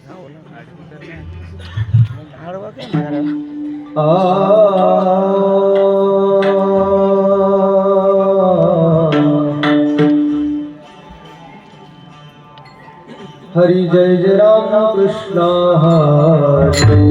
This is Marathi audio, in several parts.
हरि जय जय राम कृष्ण हरे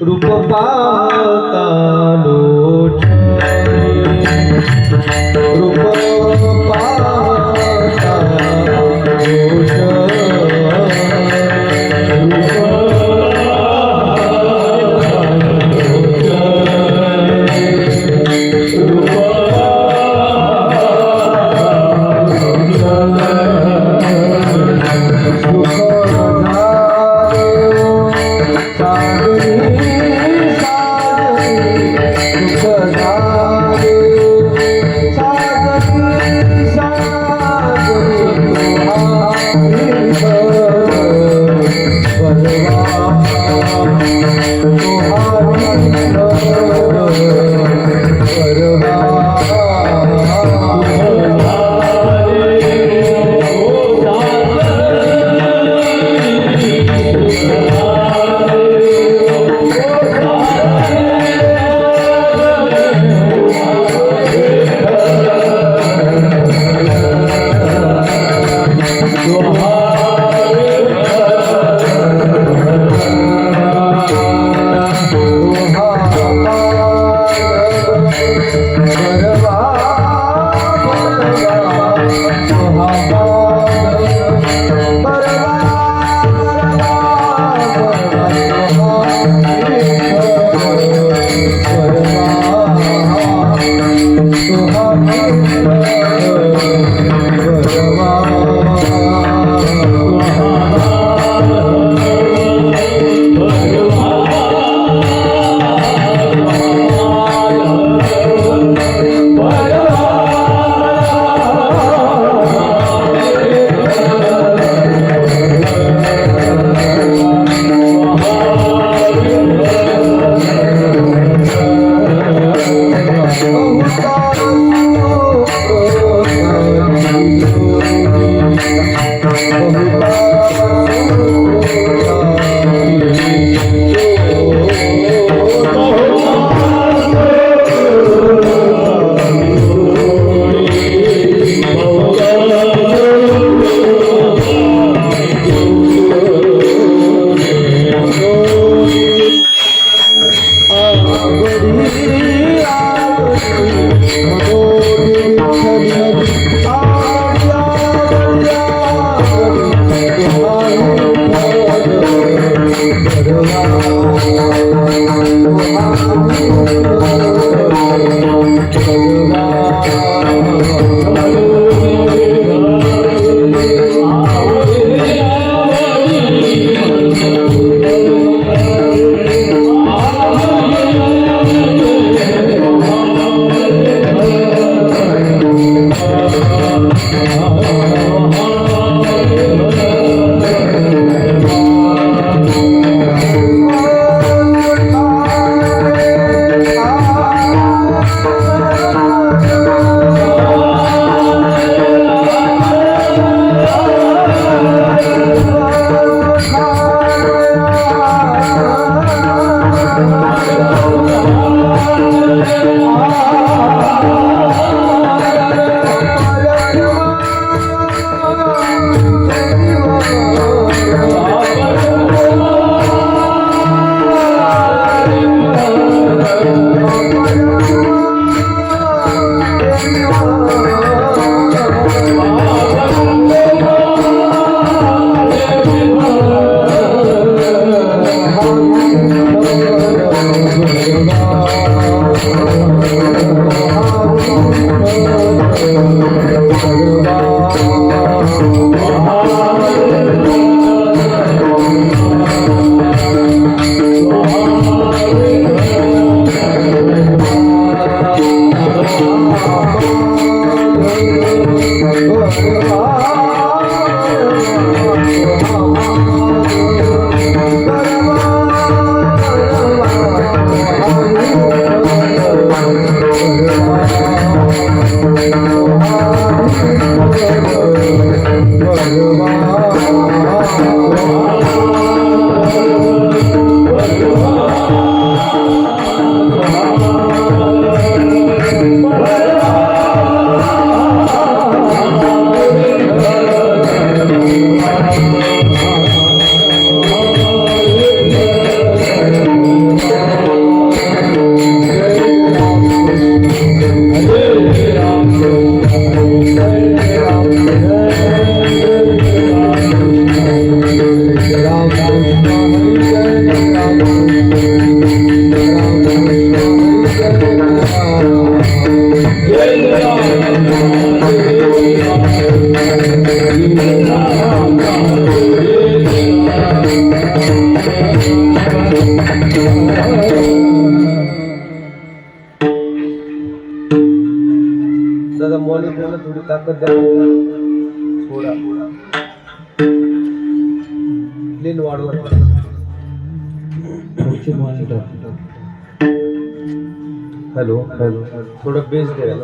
रूप पाहता रूप पाहता दादा मॉनिटरला थोडी ताकद द्या थोडा प्लेन वाढवा हॅलो हॅलो थोडं बेस द्यायला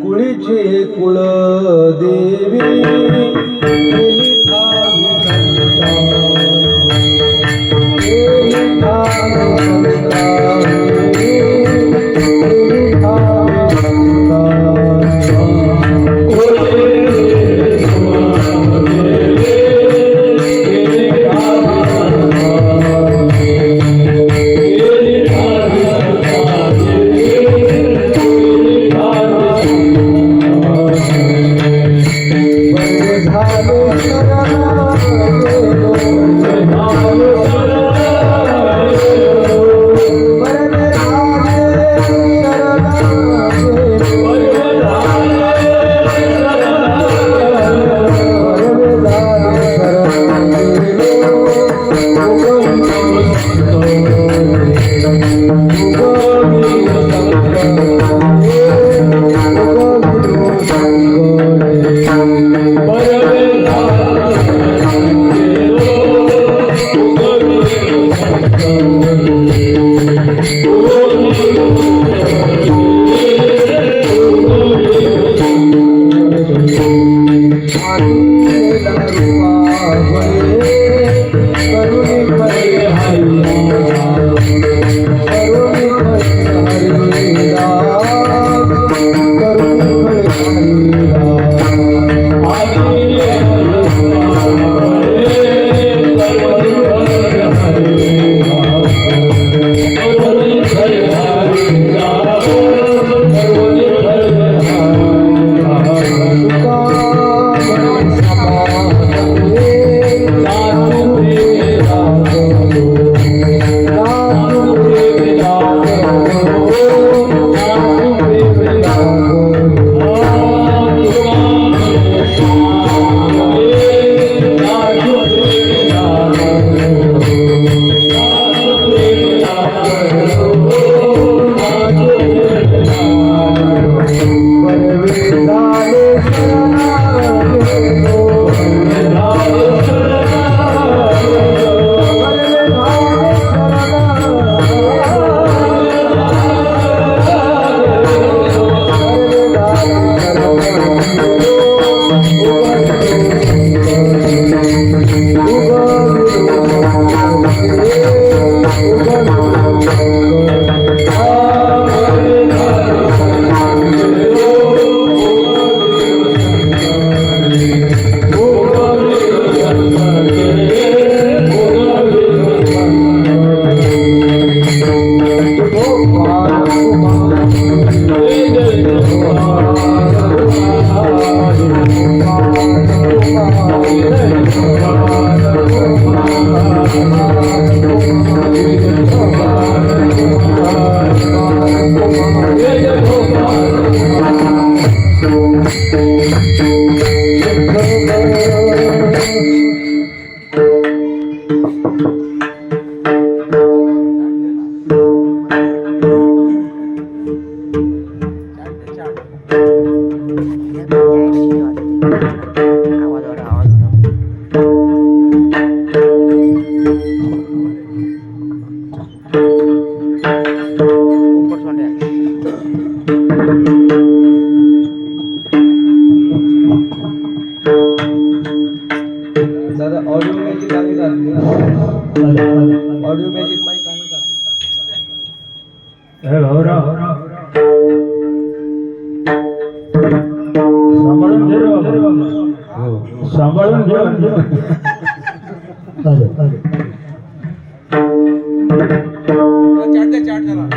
कुळीची कुळ देवी दादा ऑडिओ मॅजिक आम्ही काढली ऑडिओ मॅजिक माईक आम्ही काढली हे भाऊराव सांभाळून घे रे बाबा. सांभाळून घे चाट करा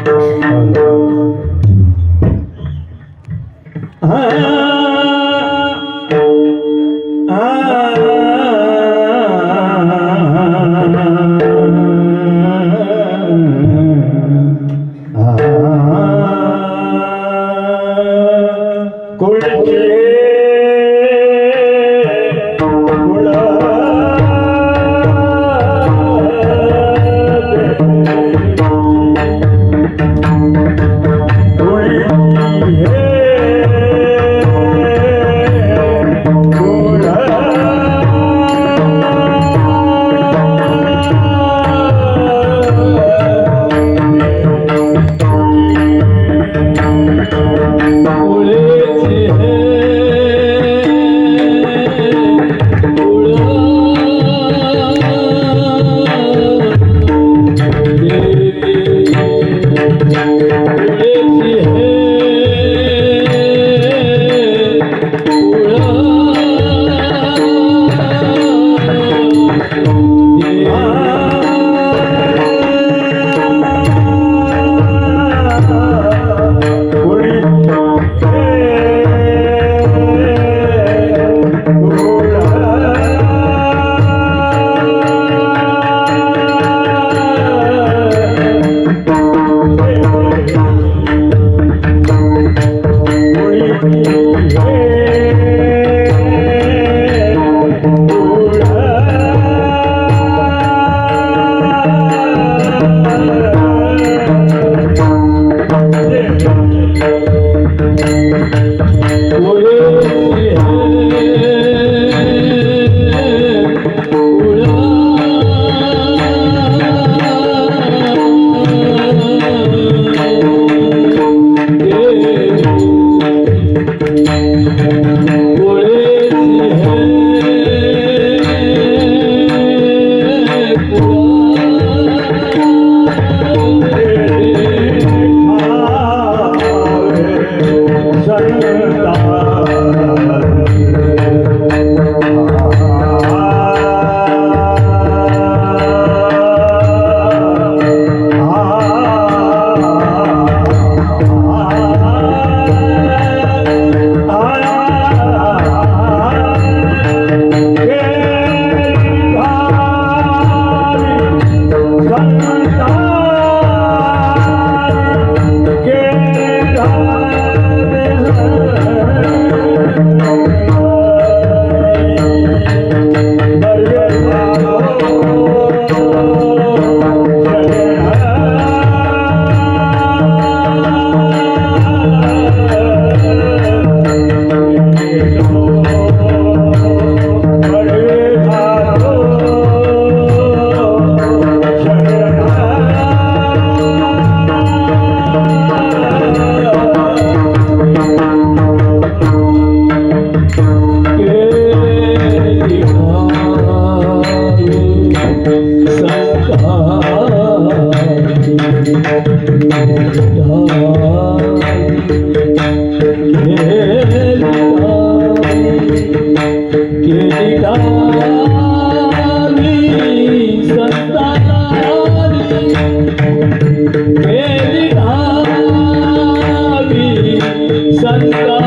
संतानी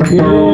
संकटे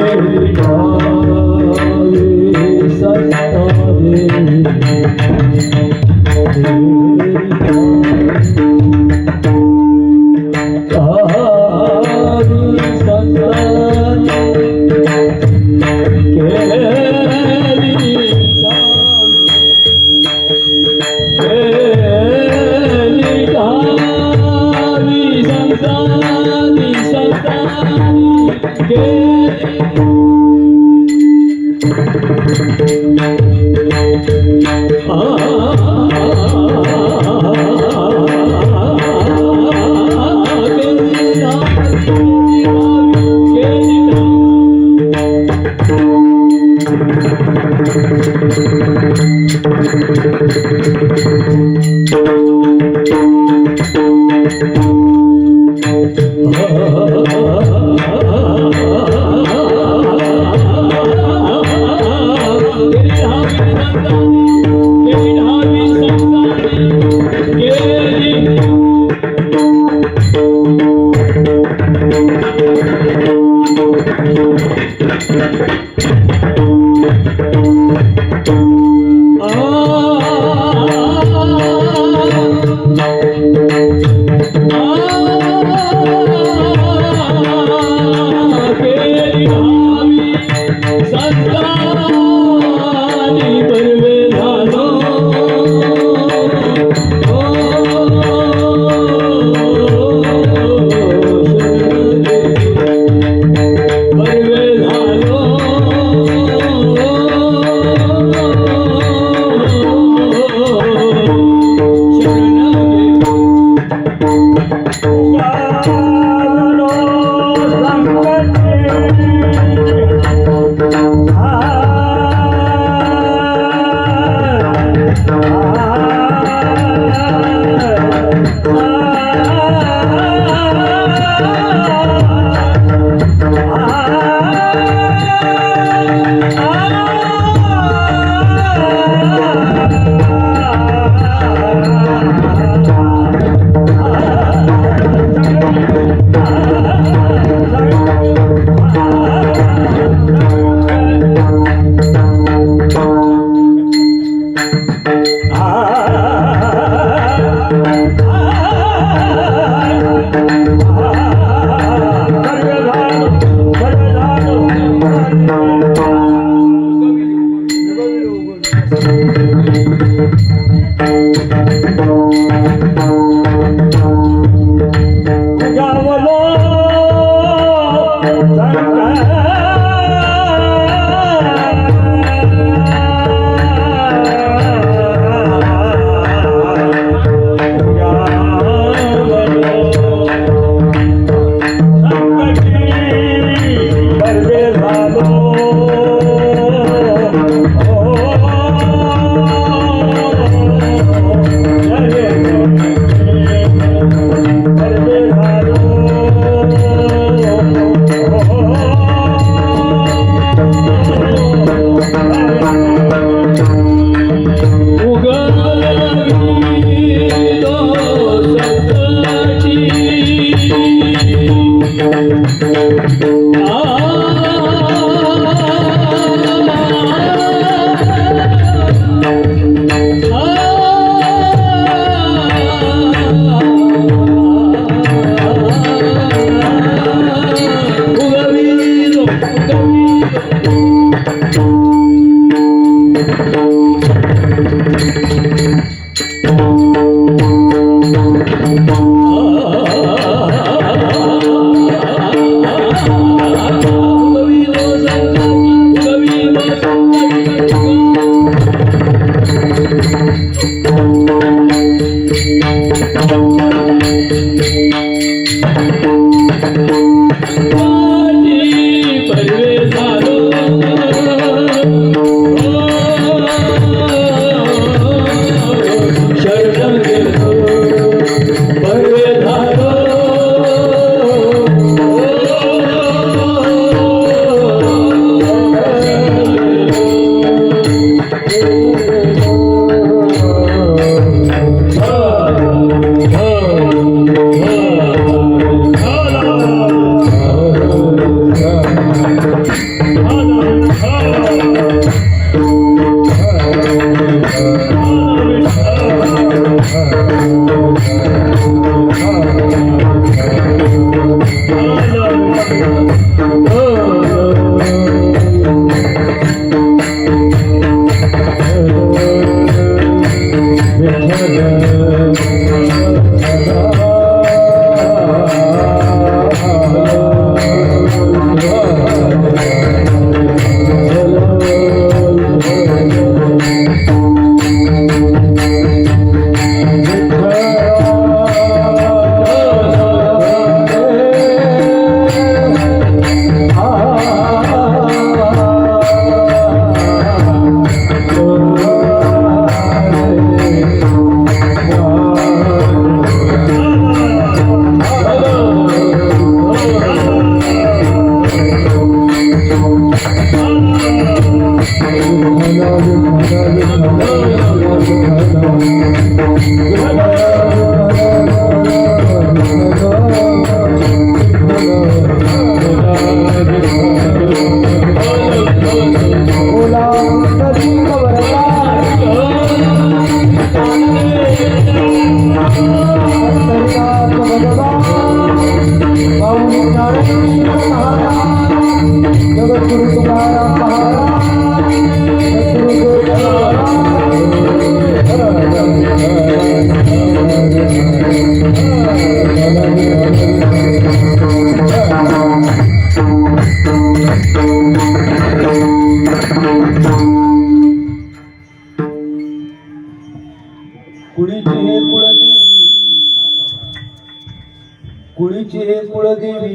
कुळदेवी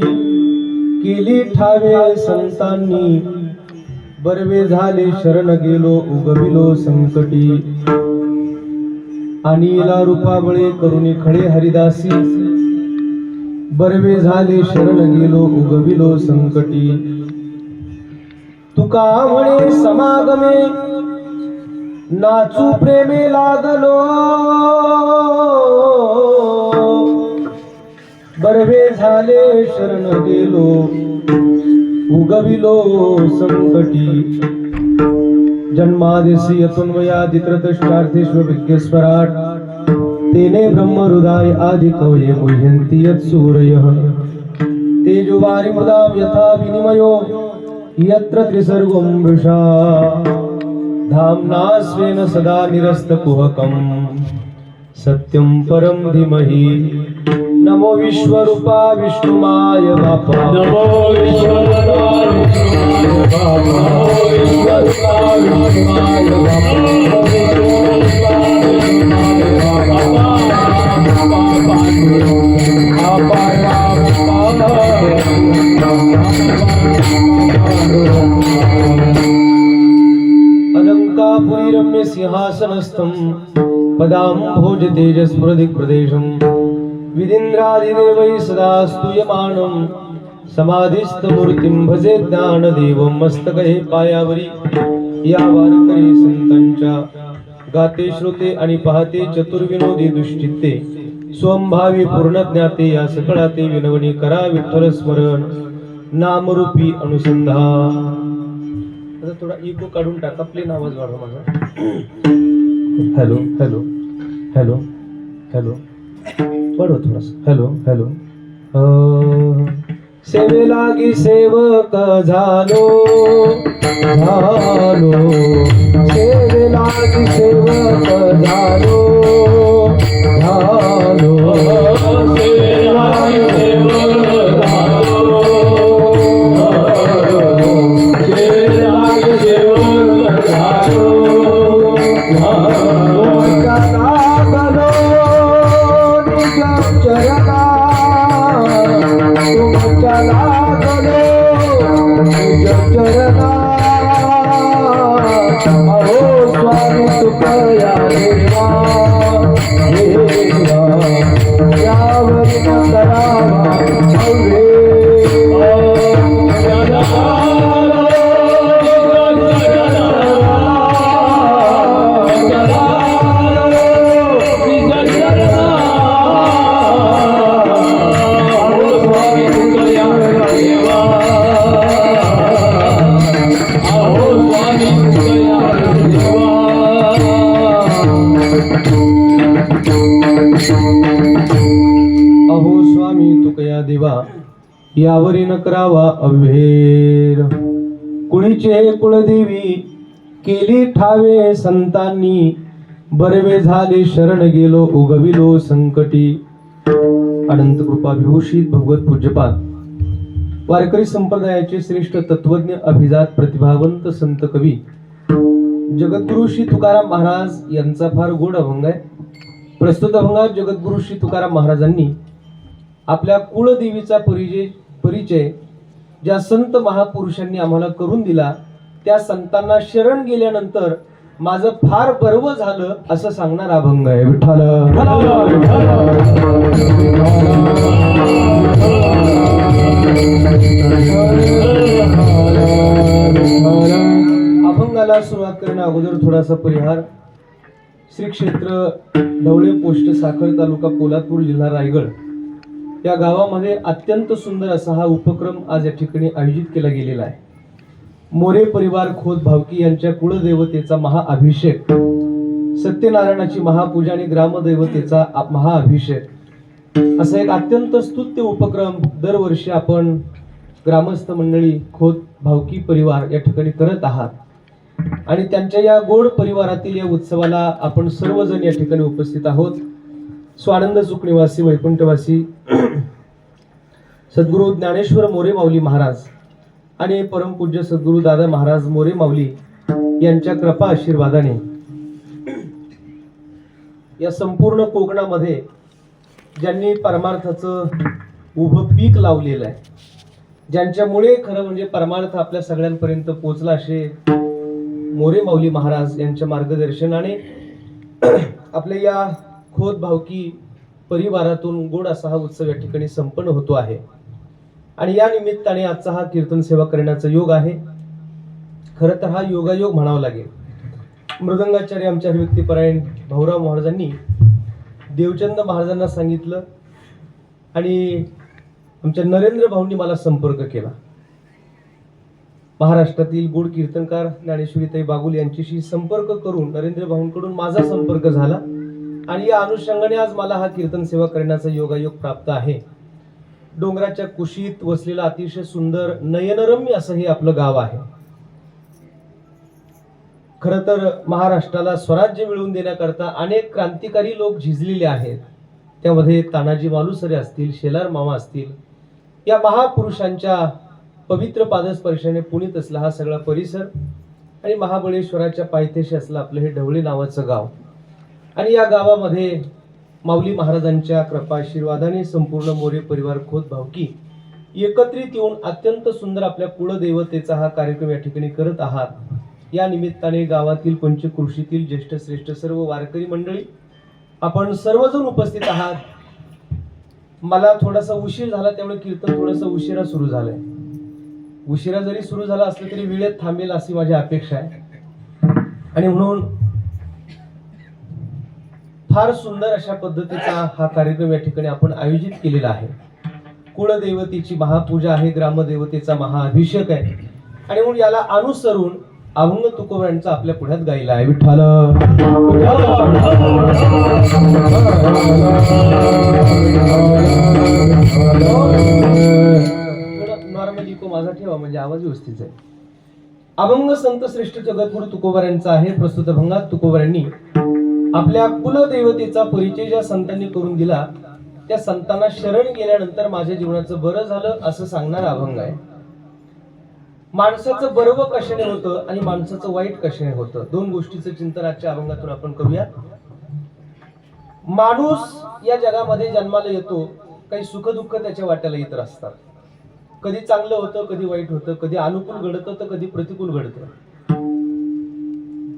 केली ठावे संतांनी, बरवे झाले शरण गेलो उगविलो संकटी, अनिला रूपाबळे करुणी खळे हरिदासी, बरवे झाले शरण गेलो उगविलो संकटी, तुका म्हणे समागमे नाचू प्रेमे लागलो, बरवे झाले शरण गेलो उगविलो संकटी, जन्मादिसी यतुन्वयादित्रतश्चार्थेष्व विज्ञस्वराट, तेने ब्रह्म हृदय आदि कवये मुह्यन्ति यत्सूरयः, तेजोवारि मृदां यथा विनिमयो यत्र त्रिसर्गो मृषा, धाम्ना स्वेन सदा निरस्तकुहकं सत्यं परं धीमहि, नमो विश्वरूपा विष्णुमाय बापा, नमो विश्वरूपा विष्णुमाय बापा, नमो विश्वरूपा विष्णुमाय अलंकापुरी रम्य सिंहासनस्थं पदाम्भोज तेजस्फुरदिक् प्रदेशं, विदिन्द्रादिदेवैः सदा स्तूयमानं, समाधिस्थमूर्तिं भजे ज्ञानदेवं, मस्तके पायावरी या वारकरी संतांच्या, गाते श्रोते आणि पाहते चतुर्विनोदी दुष्चित्ते, स्वंभावी पूर्ण ज्ञाते या सकळाते विनवणी करा विठ्ठल स्मरण, नामरूपी अनुसंधान. आता थोडा इको काढून टाका, प्लेन आवाज वाढवा माझा. हॅलो हॅलो हॅलो हॅलो वाढवा थोडासा. Hello hello. सेवे लागी सेवक झालो झालो, सेवे लागी सेवक झालो झालो, सेवे लागी सेवक झालो झालो, सेवे लागी सेवक झालो झालो, लागलो निज चरणा, तुमच्या लागलो निज चरणा, अहो स्वामी तुकया देवा देवा, यावरी करावा हवे. अहो स्वामी तुकया देवा, यावरी न करावा अभेर. कुळीचे कुळदेवी केली ठावे संतांनी, बरवे झाले शरण गेलो उगविलो संकटी. अनंत कृपा विभूषित भगवत पूज्यपाद वारकरी संप्रदायाचे श्रेष्ठ तत्वज्ञ अभिजात प्रतिभावंत संत कवी जगद्गुरु श्री तुकाराम महाराज यांचा फार गोड अभंग आहे. प्रस्तुत अभंगात जगद्गुरु श्री तुकाराम महाराजांनी आपल्या कुळदेवीचा परिचय ज्या संत महापुरुषांनी आम्हाला करून दिला, त्या संतांना शरण गेल्यानंतर माझं फार गर्व झालं असं सांगणारा अभंग आहे. विठ्ठल अभंगाला सुरुवात करण्या अगोदर थोडासा परिहार. श्री क्षेत्र ढवळे पोस्ट साखर तालुका पोलादपूर जिल्हा रायगड या गावामध्ये अत्यंत सुंदर असा हा उपक्रम आज या ठिकाणी आयोजित केला गेलेला आहे. मोरे परिवार खोत भावकी यांच्या कुळदेवतेचा महाअभिषेक, सत्यनारायणाची महापूजा आणि ग्रामदैवतेचा महाअभिषेक असं एक अत्यंत स्तुत्य उपक्रम दरवर्षी आपण ग्रामस्थ मंडळी खोत भावकी परिवार या ठिकाणी करत आहात. आणि त्यांच्या या गोड परिवारातील या उत्सवाला आपण सर्वजण या ठिकाणी उपस्थित आहोत. स्वानंद सुखनिवासी वैकुंठवासी सद्गुरू ज्ञानेश्वर मोरे माऊली महाराज आणि परमपूज्य सद्गुरू दादा महाराज मोरे माऊली यांच्या कृपा आशीर्वादाने या संपूर्ण कोकणामध्ये ज्यांनी परमार्थाचं उभं पीक लावलेलं आहे, ज्यांच्यामुळे खरं म्हणजे परमार्थ आपल्या सगळ्यांपर्यंत पोहोचला, असे मोरे माऊली महाराज यांच्या मार्गदर्शनाने आपल्या या खोत भावकी परिवारातून गोड असा हा उत्सव या ठिकाणी संपन्न होतो आहे. आणि या निमित्ताने आजचा हा कीर्तन सेवा करण्याचा योग आहे. खरं तर हा योगायोग म्हणावा लागेल. मृदंगाचार्य आमच्या व्यक्तिपरायण भाऊराव महाराजांनी देवचंद महाराजांना सांगितलं आणि आमच्या नरेंद्र भाऊंनी मला संपर्क केला. महाराष्ट्रातील गोड कीर्तनकार ज्ञानेश्वरीताई बागुल यांच्याशी संपर्क करून नरेंद्र भाऊंकडून माझा संपर्क झाला आणि या अनुषंगाने आज मला हा कीर्तन सेवा करण्याचा योगायोग प्राप्त आहे. डोंगराच्या कुशीत वसलेलं अतिशय सुंदर नयनरम्य असं हे आपलं गाव आहे. खरं तर महाराष्ट्राला स्वराज्य मिळवून देण्याकरता अनेक क्रांतिकारी लोक झिजलेले आहेत. त्यामध्ये तानाजी मालुसरे असतील, शेलार मामा असतील, या महापुरुषांच्या पवित्र पादस्पर्शाने पुनीत असला हा सगळा परिसर आणि महाबळेश्वराच्या पायथ्याशी असलं आपलं हे ढवळे नावाचं गाव. आणि या गावामध्ये माऊली महाराजांच्या कृपा आशीर्वादाने संपूर्ण मोरे परिवार खोत भावकी एकत्रित येऊन अत्यंत सुंदर आपल्या कुळदेवतेचा हा कार्यक्रम या ठिकाणी करत आहात. या निमित्ताने गावातील पंचकृषीतील ज्येष्ठ श्रेष्ठ सर्व वारकरी मंडळी आपण सर्वजण उपस्थित आहात. मला थोडासा उशीर झाला, त्यामुळे कीर्तन थोडंसं उशिरा सुरू झालंय. उशिरा जरी सुरू झाला असलं तरी वेळेत थांबेल अशी माझी अपेक्षा आहे. आणि म्हणून फार सुंदर अशा पद्धतीचा हा कार्यक्रम या ठिकाणी आपण आयोजित केलेला आहे. कुळदेवतेची महापूजा आहे, ग्रामदेवतेचा महाअभिषेक आहे आणि म्हणून याला अनुसरून अभंग तुकोबांचा आपल्या पुढ्यात गायला आहे. विठ्ठल नॉर्मली को माझा ठेवा म्हणजे आवाज व्यवस्थित आहे. अभंग संत श्रेष्ठ जगद्गुरु तुकोबारांचा आहे. प्रस्तुत अभंगात तुकोबारांनी आपल्या कुलदेवतेचा परिचय ज्या संतांनी करून दिला त्या संतांना शरण गेल्यानंतर माझ्या जीवनाचं बरं झालं असं सांगणारा अभंग आहे. माणसाचं बरोबर कशाने होतं आणि माणसाचं वाईट कशाने होतं, दोन गोष्टीचं चिंतन आजच्या अभंगातून आपण करूया. माणूस या जगामध्ये जन्माला येतो, काही सुख दुःख त्याच्या वाट्याला येत असतात. कधी चांगलं होतं, कधी वाईट होतं, कधी अनुकूल घडतं तर कधी प्रतिकूल घडतं.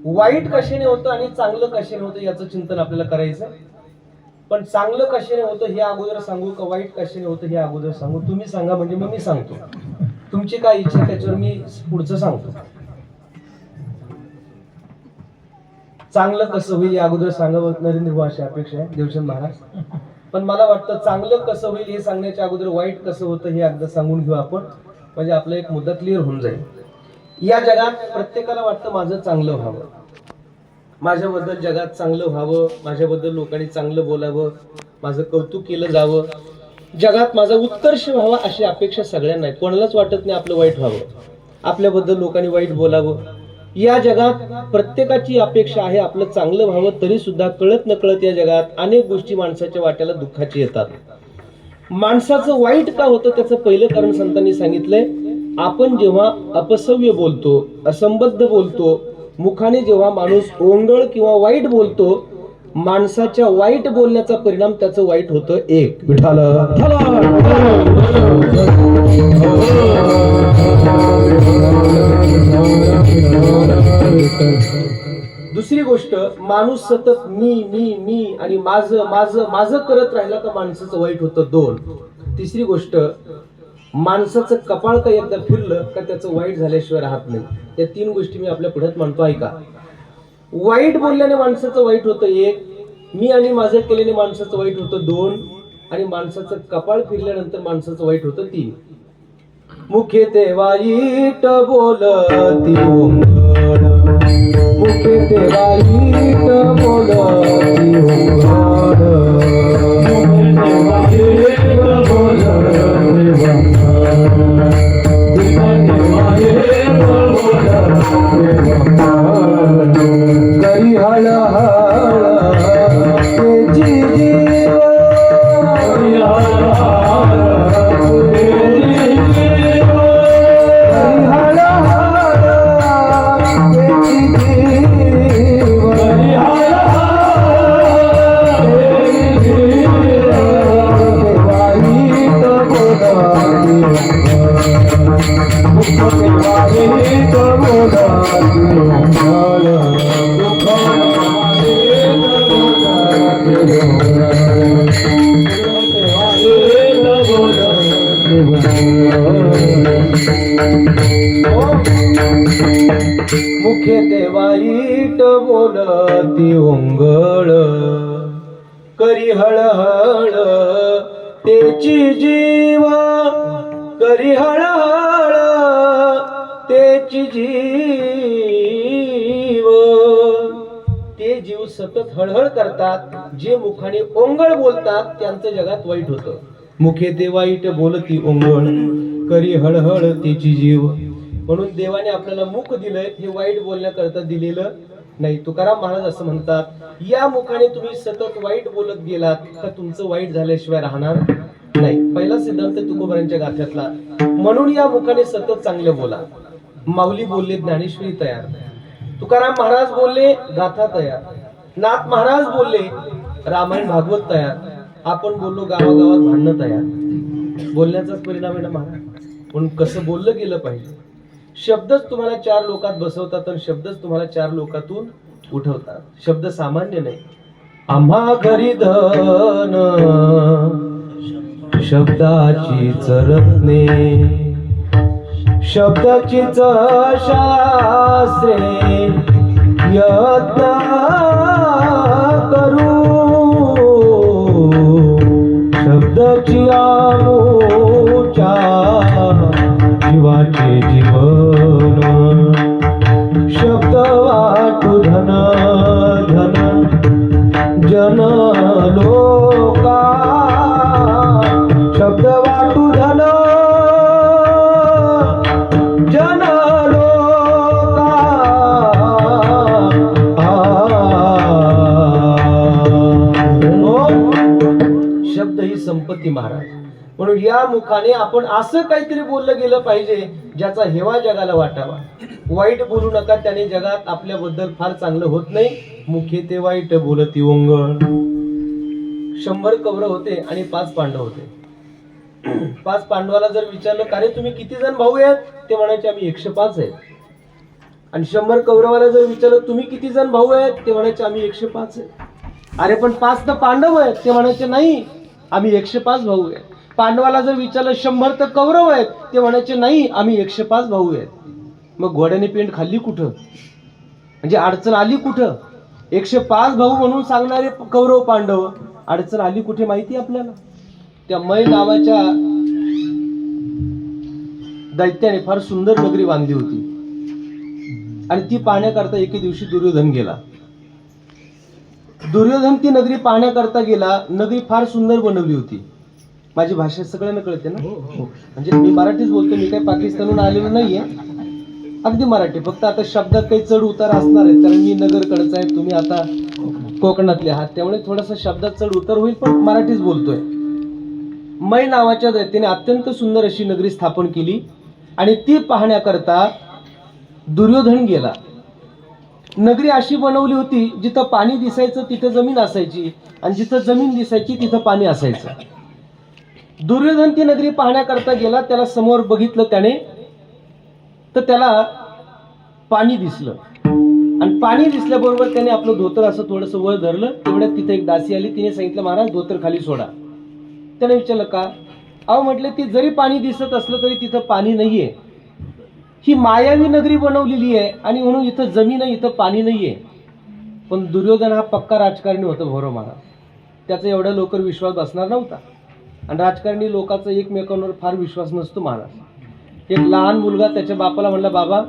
वाईट कशाने होतं आणि चांगलं कशाने होतं याचं चिंतन आपल्याला करायचं. पण चांगलं कशाने होतं हे अगोदर सांगू का वाईट कशाने होतं हे अगोदर सांगू? तुम्ही सांगा म्हणजे मग मी सांगतो. तुमची काय इच्छा त्याच्यावर मी पुढचं सांगतो. चांगलं कसं होईल या अगोदर सांगावं नरेंद्र भाऊ अशी अपेक्षा आहे देवचंद महाराज. पण मला वाटतं चांगलं कसं होईल हे सांगण्याच्या अगोदर वाईट कसं होतं हे एकदा सांगून घेऊ आपण, म्हणजे आपला एक मुद्दा क्लिअर होऊन जाईल. या जगात प्रत्येकाला वाटतं माझं चांगलं व्हावं, माझ्याबद्दल जगात चांगलं व्हावं, माझ्याबद्दल लोकांनी चांगलं बोलावं, माझं कौतुक केलं जावं, जगात माझा उत्कर्ष व्हावा अशी अपेक्षा सगळ्यांना आहे. कोणालाच वाटत नाही आपलं वाईट व्हावं, आपल्याबद्दल लोकांनी वाईट बोलावं. या जगात प्रत्येकाची अपेक्षा आहे आपलं चांगलं व्हावं. तरी सुद्धा कळत नकळत या जगात अनेक गोष्टी माणसाच्या वाट्याला दुःखाची येतात. माणसाचं वाईट का होतं त्याचं पहिलं कारण संतांनी सांगितलंय. आपण जेव्हा अपसव्य बोलतो, असंबद्ध बोलतो, मुखाने जेव्हा माणूस ओंगळ किंवा वाईट बोलतो, माणसाच्या वाईट बोलण्याचा परिणाम त्याचं वाईट होतं. एक विठाल. दुसरी गोष्ट, माणूस सतत मी मी मी आणि माझं माझं माझं करत राहिला तर माणसाचं वाईट होतं. दोन. तिसरी गोष्ट, माणसाचं कपाळ का एकदा फिरलं का त्याचं वाईट झाल्याशिवाय राहत नाही. या तीन गोष्टी मी आपल्या पुढ्यात मांडतो, ऐका. वाईट बोलल्याने माणसाचं वाईट होतं. एक. मी आणि माझं केल्याने माणसाचं वाईट होतं. दोन. आणि माणसाचं कपाळ फिरल्यानंतर माणसाचं वाईट होतं. तीन. मुखे ते वाईट बोलती ओंगळ, मुखे ते वाईट बोलती ओंगळ, करी हळ हळ तेजी जीव, करी हळ हळ तेजी जीव, करी हळ हळ तेजी जीव, करी हळ हळ तेजी जीव, वाईट बोलती वाईट बोलती ओंगळ, दुःख वाईट बोलती ओंगळ, वाईट बोलती मुखे ते वाईट बोलती ओंगळ, करी हळहळ तेची जीव, करी हळहळ तेची जीव. ते जीव सतत हळहळ करतात, जे मुखाने ओंगळ बोलतात त्यांचं जगात वाईट होतं. मुखे ते वाईट बोलती ओंगळ, करी हळहळ तेची जीव. म्हणून देवाने आपल्याला मुख दिलंय, हे वाईट बोलण्याकरता दिलेलं नाही. तुकाराम महाराज असं म्हणतात, या मुखाने तुम्ही सतत वाईट बोलत गेलात तर तुमचं वाईट झाल्याशिवाय राहणार नाही. पहिला सिद्धांत तुकोबारांच्या गाथ्यातला. म्हणून या मुखाने सतत चांगले बोला. माऊली बोलले ज्ञानेश्वरी तयार, तुकाराम महाराज बोलले गाथा तयार, नाथ महाराज बोलले रामायण भागवत तयार, आपण बोललो गावागावात भांडणं तयार. बोलण्याचाच परिणाम आहे ना महाराज. म्हणून कसं बोललं गेलं पाहिजे. शब्दच तुम्हाला 4 लोकात बसवतात आणि शब्दच तुम्हाला 4 लोकातून उठवतात. शब्द सामान्य नाही. आम्हा घरी धन शब्दाची चरत्ने, शब्दाचीच शास्त्रे यत्न करू, शब्दाची आमूच्या जीवाचे जीवन, शब्द वाटू धन धन जन लोका, शब्द वाटू धन जन लोका. शब्द ही संपत्ती महाराज. म्हणून या मुखाने आपण असं काहीतरी बोललं गेलं पाहिजे ज्याचा हेवा जगाला वाटावा. वाईट बोलू नका, त्याने जगात आपल्याबद्दल फार चांगलं होत नाही. मुखे ते वाईट बोलती ओंगळ. 100 कौरव होते आणि 5 पांडव होते. 5 पांडवाला जर विचारलं का रे तुम्ही किती जण भाऊ आहेत, ते म्हणायचे आम्ही 105 आहेत. आणि 100 कौरवाला जर विचारलं तुम्ही किती जण भाऊ आहेत, ते म्हणायचे आम्ही 105 आहेत. अरे पण 5 तर पांडव आहेत, ते म्हणायचे नाही आम्ही 105 भाऊ आहेत. पांडवाला जर विचारलं 100 तर कौरव आहेत, ते म्हणायचे नाही आम्ही 105 भाऊ आहेत. मग घोड्याने पेंट खाल्ली कुठं, म्हणजे अडचण आली कुठं? 105 भाऊ म्हणून सांगणारे कौरव पांडव, अडचण आली कुठे माहिती आपल्याला? त्या मै नावाच्या दैत्याने फार सुंदर नगरी बांधली होती आणि ती पाहण्याकरता एके दिवशी दुर्योधन गेला. दुर्योधन ती नगरी पाहण्याकरता गेला. नगरी फार सुंदर बनवली होती. माझी भाषा सगळ्यांना कळते ना, म्हणजे मी मराठीच बोलतो, मी काही पाकिस्तानहून आलेलो नाहीये, अगदी मराठी. फक्त आता शब्दात काही चढ उतार असणार आहे, कारण मी नगरकडचा आहे, तुम्ही आता कोकणातले आहात, त्यामुळे थोडासा शब्दात चढ उतार होईल, पण मराठीच बोलतोय. मै नावाच्या दैत्याने अत्यंत सुंदर अशी नगरी स्थापन केली आणि ती पाहण्याकरता दुर्योधन गेला. नगरी अशी बनवली होती जिथं पाणी दिसायचं तिथं जमीन असायची आणि जिथं जमीन दिसायची तिथं पाणी असायचं. दुर्योधन ती नगरी पाहण्याकरता गेला. त्याला समोर बघितलं त्याने, तर त्याला पाणी दिसलं आणि पाणी दिसल्याबरोबर त्याने आपलं धोतर असं थोडंसं वर धरलं. तेवढ्यात तिथे एक दासी आली. तिने सांगितलं महाराज धोतर खाली सोडा. त्याने विचारलं का? अहो म्हटलं ती जरी पाणी दिसत असलं तरी तिथं पाणी नाहीये. ही मायावी नगरी बनवलेली आहे आणि म्हणून इथं जमीन आहे, इथं पाणी नाहीये. पण दुर्योधन हा पक्का राजकारणी होता भौरव महाराज. त्याचा एवढ्या लवकर विश्वास बसणार नव्हता आणि राजकारणी लोकांचा एकमेकांवर फार विश्वास नसतो महाराज. एक लहान मुलगा त्याच्या बापाला म्हणला बाबा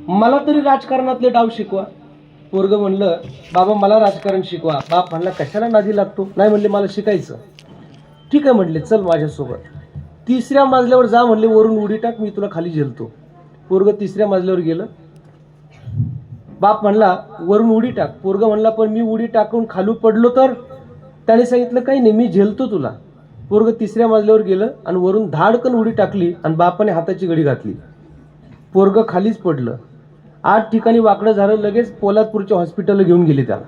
मला तरी राजकारणातले डाव शिकवा. पोरगं म्हणलं बाबा मला राजकारण शिकवा. बाप म्हणला कशाला नादी लागतो? नाही म्हणले मला शिकायचं. ठीक आहे म्हणले चल माझ्यासोबत. 3ऱ्या मजल्यावर जा म्हणले, वरून उडी टाक मी तुला खाली झेलतो. पोरगं 3ऱ्या मजल्यावर गेलं. बाप म्हणला वरून उडी टाक. पोरगं म्हणला पण मी उडी टाकून खालू पडलो तर? त्याने सांगितलं काही नाही मी झेलतो तुला. पोरगं 3ऱ्या मजल्यावर गेलं आणि वरून धाडकन उडी टाकली आणि बापाने हाताची घडी घातली. पोरगं खालीच पडलं. 8 ठिकाणी वाकडं झालं. लगेच पोलादपूरच्या हॉस्पिटलला घेऊन गेले त्याला.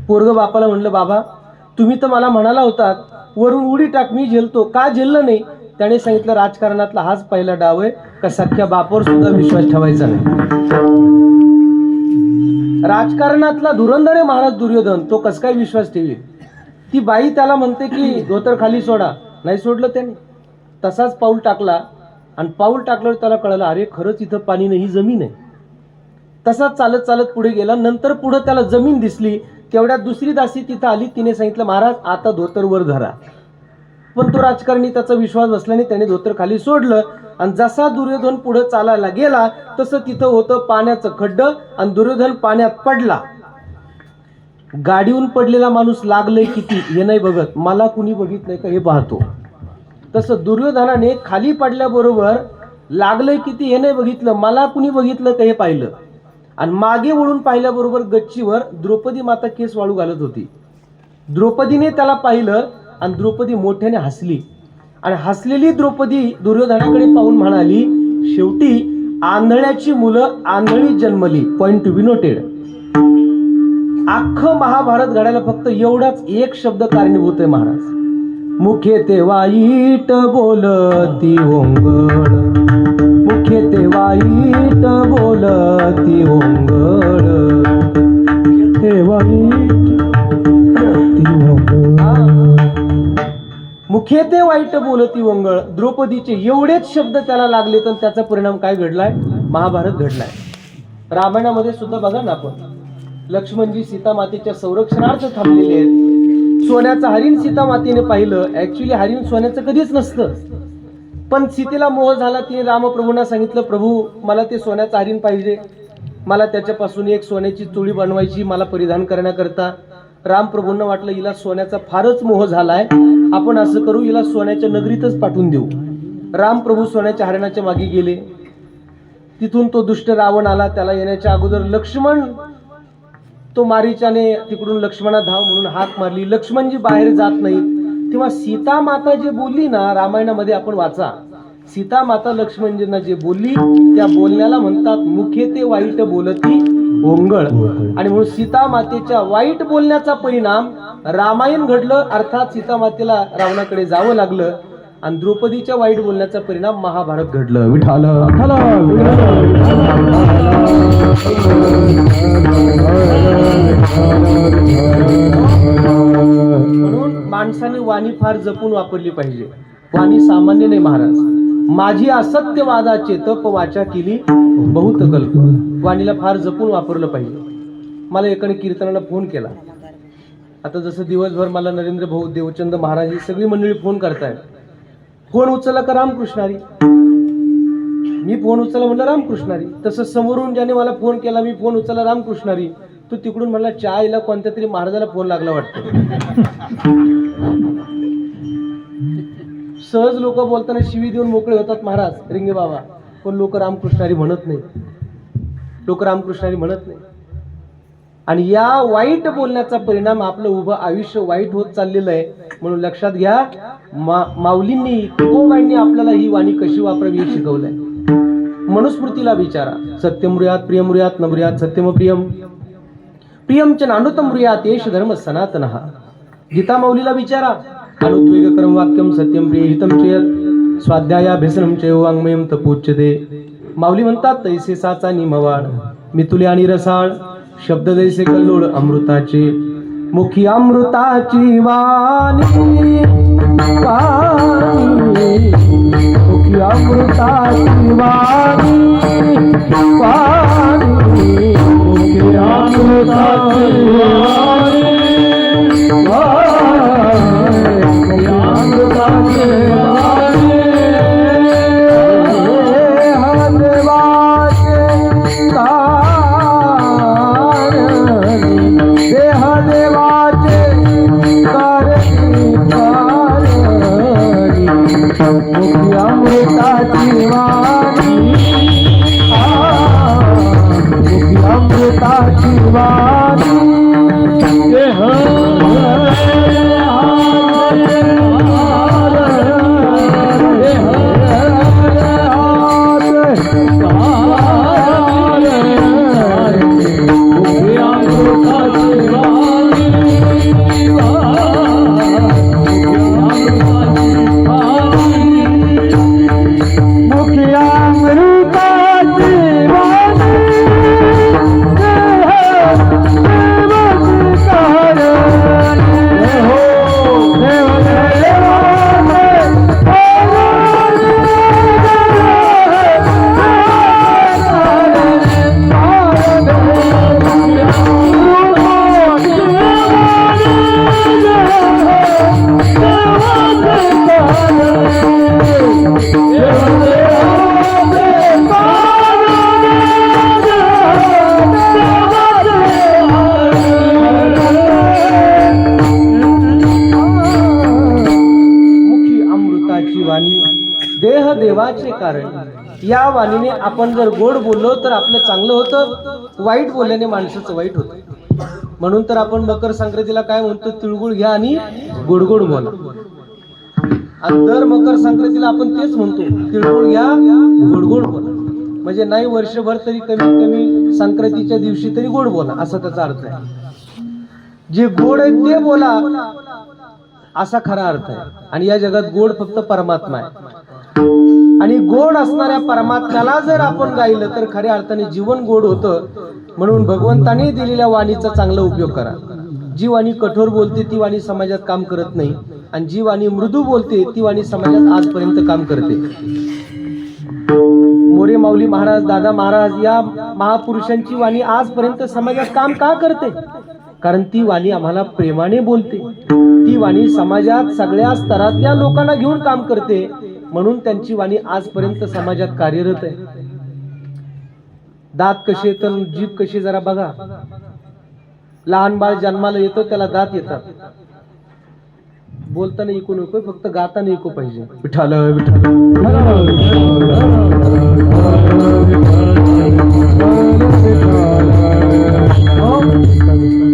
पोरगं बापाला म्हणलं बाबा तुम्ही तर मला म्हणाला होतात वरून उडी टाक मी झेलतो, का झेललं नाही? त्याने सांगितलं राजकारणातला हाच पहिला डाव आहे का सख्या बापावर सुद्धा विश्वास ठेवायचा नाही. राजकारणातला धुरंधर आहे महाराज दुर्योधन, तो कस काय विश्वास ठेवी. ती बाई त्याला म्हणते की धोतर खाली सोडा, नाही सोडलं त्याने. तसाच पाऊल टाकला आणि पाऊल टाकल्यावर त्याला कळलं अरे खरंच इथं पाणी नाही, ही जमीन आहे. तसाच चालत चालत पुढे गेला. नंतर पुढे त्याला जमीन दिसली. तेवढ्यात दुसरी दासी तिथं आली. तिने सांगितलं महाराज आता धोतर वर धरा. पण तो राजकारणी त्याचा विश्वास बसल्याने त्याने धोतर खाली सोडलं आणि जसा दुर्योधन पुढे चालायला गेला तसं तिथं होतं पाण्याचं खड्डं आणि दुर्योधन पाण्यात पडला. गाडीहून पडलेला माणूस लागलंय किती हे नाही बघत, मला कुणी बघितलंय का हे पाहतो. तसं दुर्योधनाने खाली पडल्याबरोबर लागलंय किती हे नाही बघितलं, मला कुणी बघितलं का हे पाहिलं. आणि मागे वळून पाहिल्याबरोबर गच्चीवर द्रौपदी माता केस वाळू घालत होती. द्रौपदीने त्याला पाहिलं आणि द्रौपदी मोठ्याने हसली आणि हसलेली द्रौपदी दुर्योधनाकडे पाहून म्हणाली शेवटी आंधळ्याची मुलं आंधळी जन्मली. Point to be noted. अख्खं महाभारत घडायला फक्त एवढाच एक शब्द कारणीभूत आहे महाराज. मुखे ते वाईट बोलती ओंगळ, मुखे ते वाईट बोलती ओंगळ, ते वाईट मुखे ते वाईट बोलती ओंगळ. द्रौपदीचे एवढेच शब्द त्याला लागले तर त्याचा परिणाम काय घडलाय, महाभारत घडलाय. रामायणामध्ये सुद्धा बघा ना आपण, लक्ष्मणजी सीता मातेच्या संरक्षणार्थ थांबलेले आहेत. सोन्याचं हरिण सीता मातेने पाहिलं. ऍक्च्युली हरिण सोन्याचं कधीच नसतं, पण सीतेला मोह झाला. तिने रामप्रभूंना सांगितलं प्रभू मला ते सोन्याचं हरिण पाहिजे, मला त्याच्यापासून एक सोन्याची चोळी बनवायची मला परिधान करण्याकरता. रामप्रभूंना वाटलं हिला सोन्याचा फारच मोह झालाय, आपण असं करू हिला सोन्याच्या नगरीतच पाठवून देऊ. रामप्रभू सोन्याच्या हरिणाच्या मागे गेले. तिथून तो दुष्ट रावण आला. त्याला येण्याच्या अगोदर लक्ष्मण, तो मारीचाने तिकडून लक्ष्मणा धाव म्हणून हाक मारली. लक्ष्मणजी बाहेर जात नाही. तेव्हा सीता माता जे बोलली ना, रामायणामध्ये आपण वाचा, सीता माता लक्ष्मणजींना जे बोलली त्या बोलण्याला म्हणतात मुखे ते वाईट बोलती ओंगळ. आणि म्हणून सीता मातेच्या वाईट बोलण्याचा परिणाम रामायण घडलं. अर्थात सीता मातेला रावणाकडे जावं लागलं आणि द्रौपदीच्या वाईट बोलण्याचा परिणाम महाभारत घडलं. विठाल म्हणून माणसाने वाणी फार जपून वापरली पाहिजे. वाणी सामान्य नाही महाराज. माझी असत्यवादाचे तप वाचा केली बहुत कल्प. वाणीला फार जपून वापरलं पाहिजे. मला एकाने कीर्तनाला फोन केला. आता जसं दिवसभर मला नरेंद्र भाऊ, देवचंद महाराज ही सगळी मंडळी फोन करतायत. फोन उचलला का रामकृष्णारी, मी फोन उचलला म्हणलं रामकृष्णारी. तसं समोरून ज्याने मला फोन केला मी फोन उचलला रामकृष्णारी, तो तिकडून म्हणला चायला कोणत्या तरी महाराजाला फोन लागला वाटतं. सहज लोक बोलताना शिवी देऊन मोकळे होतात महाराज रिंगे बाबा, पण लोक रामकृष्णारी म्हणत नाही, लोक रामकृष्णारी म्हणत नाही. आणि या वाईट बोलण्याचा परिणाम आपलं उभं आयुष्य वाईट होत चाललेलं आहे. म्हणून लक्षात घ्या, माऊलींनी तुकोबाईंनी आपल्याला ही वाणी कशी वापरावी हे शिकवलंय. मनुस्मृतीला विचारा, सत्यमृयात प्रियमृयात नमृयात सत्यम प्रियम प्रियम च नानुतमृयात येश धर्म सनातनः. गीता माऊलीला विचारा, अनुद्वेगकरं वाक्यम सत्यम प्रिय हितम चेत स्वाध्यायाभ्यसनम चैव वाङ्मयम तपोच्यते. माऊली म्हणतात तैसे साचा निमवाळ मितुले आणि रसाळ शब्द जैसे कल्लोळ अमृताचे मुखी अमृताची वाणी मुखी अमृताची वाणी मुखी अमृताची वाणी अमृताची वाणी देवाचे कारण. या वाणीने आपण जर गोड बोललो तर आपलं चांगलं होतं, वाईट बोलल्याने माणसाचं वाईट होतं. म्हणून तर आपण मकर संक्रांतीला काय म्हणतो, तिळगुळ घ्या आणि गोड गोड बोला. आणि दर मकर संक्रांतीला आपण तेच म्हणतो, तिळगुळ घ्या गोड गोड बोला. म्हणजे नाही वर्षभर तरी कमीत कमी संक्रांतीच्या दिवशी तरी गोड बोला, असा त्याचा अर्थ आहे. जे गोड आहे ते बोला, असा खरा अर्थ आहे. आणि या जगात गोड फक्त परमात्मा आहे. आणि गोड असणाऱ्या परमात्म्याला जर आपण गायलं तर खऱ्या अर्थाने जीवन गोड होतं. म्हणून भगवंताने दिलेल्या वाणीचा चांगला उपयोग करा. जी वाणी कठोर बोलते ती वाणी समाजात काम करत नाही, आणि जी वाणी मृदू बोलते ती वाणी समाजात आजपर्यंत काम करते. मोरे माऊली महाराज, दादा महाराज या महापुरुषांची वाणी आजपर्यंत समाजात काम का करते? कारण ती वाणी आम्हाला प्रेमाने बोलते. ती वाणी समाजात सगळ्या स्तरातल्या लोकांना घेऊन काम करते. म्हणून त्यांची वाणी आजपर्यंत समाजात कार्यरत आहे. दात कसे तर जीभ कशी जरा बघा. लहान बाळ जन्माला येतं त्याला दात येतात. बोलताना ऐकू नको, फक्त गाताना ऐकू पाहिजे. विठाल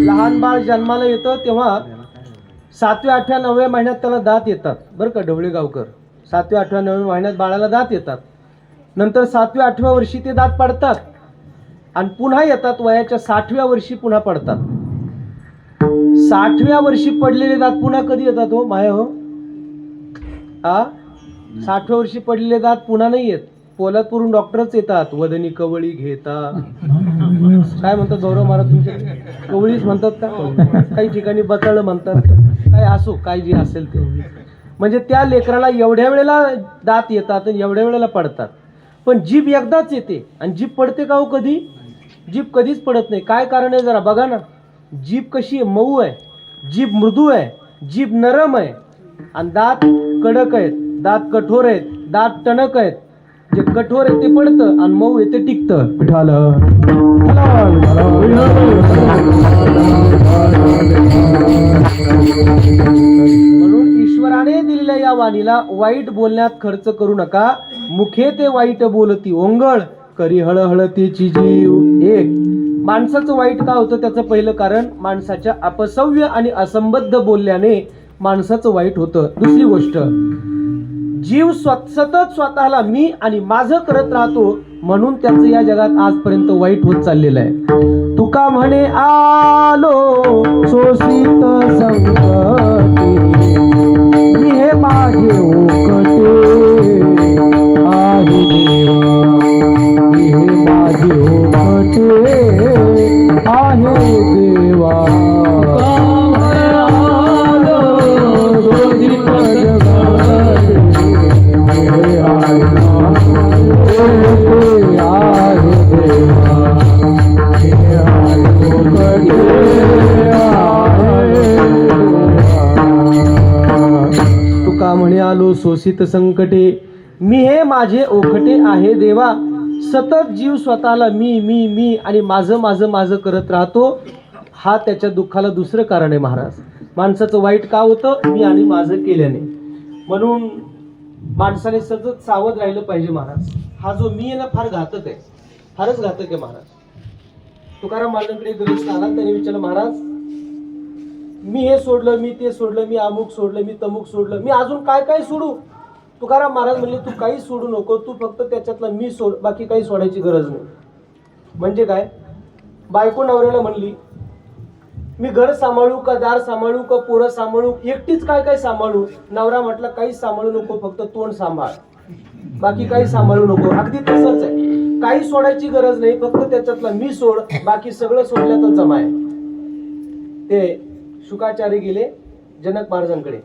लहान बाळ जन्माला येतं तेव्हा 7व्या 8व्या 9व्या महिन्यात त्याला दात येतात. बरं का ढवळे गावकर, 7व्या 8व्या 9व्या महिन्यात बाळाला दात येतात. नंतर 7व्या 8व्या वर्षी ते दात पडतात आणि पुन्हा येतात. वयाच्या 60व्या वर्षी पुन्हा पडतात. 60व्या वर्षी पडलेले दात पुन्हा कधी येतात हो माया हो? 60व्या वर्षी पडलेले दात पुन्हा नाही येत. पोलादपूरून डॉक्टरच येतात. वदनी कवळी घेता, काय म्हणतात गौरव महाराज तुमच्या? कवळीच म्हणतात का? काही ठिकाणी बतळ म्हणतात. काय असो, काय जे असेल ते. म्हणजे त्या लेकराला एवढ्या वेळेला दात येतात आणि एवढ्या वेळेला पडतात. पण जीभ एकदाच येते. आणि जीभ पडते का हो कधी? जीभ कधीच पडत नाही. काय कारण आहे जरा बघा ना. जीभ कशी आहे? मऊ आहे. जीभ मृदू आहे. जीभ नरम आहे. आणि दात कडक आहेत, दात कठोर आहेत, दात टणक आहेत. जे कठोर आहे ते पडतं आणि मऊ आहे ते टिकतं. विठाल म्हणून ईश्वराने दिलेल्या या वाणीला वाईट बोलण्यात खर्च करू नका. मुखे ते वाईट बोलती ओंगळ, करी हळहळ तेची जीव एक. माणसाचं वाईट का होतं? त्याचं पहिलं कारण माणसाच्या अपसव्य आणि असंबद्ध बोलल्याने माणसाचं वाईट होतं. दुसरी गोष्ट, जीव सतत स्वतःला मी आणि माझं करत राहतो. म्हणून त्याचं या जगात आजपर्यंत वाईट होत चाललेलं आहे. तुका म्हणे आलो शोषित संकटी, मी हे माझे ओकटे आहे देवा, मी हे माझे ओकटे आहे देवा. तुका म्हणे आलो शोषित संकटे, मी हे माझे ओखटे आहे देवा. सतत जीव स्वतःला मी मी मी आणि माझं माझं माझं करत राहतो. हा त्याच्या दुःखाला दुसरं कारण आहे महाराज. माणसाचं वाईट का होतं? मी आणि माझं केल्याने. म्हणून माणसाने सतत सावध राहिलं पाहिजे महाराज. हा जो मी आहे ना फार घातक आहे, फारच घातक आहे महाराज. तुकाराम महाराजांकडे गृहस्थ आला, त्याने विचारलं महाराज मी हे सोडलं, मी ते सोडलं, मी अमुक सोडलं, मी तमुक सोडलं, मी अजून काय काय सोडू? तुकाराम महाराज म्हणले तू काही सोडू नको, तू फक्त त्याच्यातला मी सोड, बाकी काही सोडायची गरज नाही. म्हणजे काय? बायको नवऱ्याला म्हणली मी घर सांभाळू का, दार सांभाळू का, पोरं सांभाळू, एकटीच काय काय सांभाळू? नवरा म्हटला काहीच सांभाळू नको, फक्त तोंड सांभाळ, बाकी काही सांभाळू नको. अगदी तसंच आहे. काही सोडायची गरज नाही, फक्त त्याच्यातला मी सोड, बाकी सगळं सोडल्यातच जमा आहे. ते शुकाचार्य गेले जनक महाराजांकडे.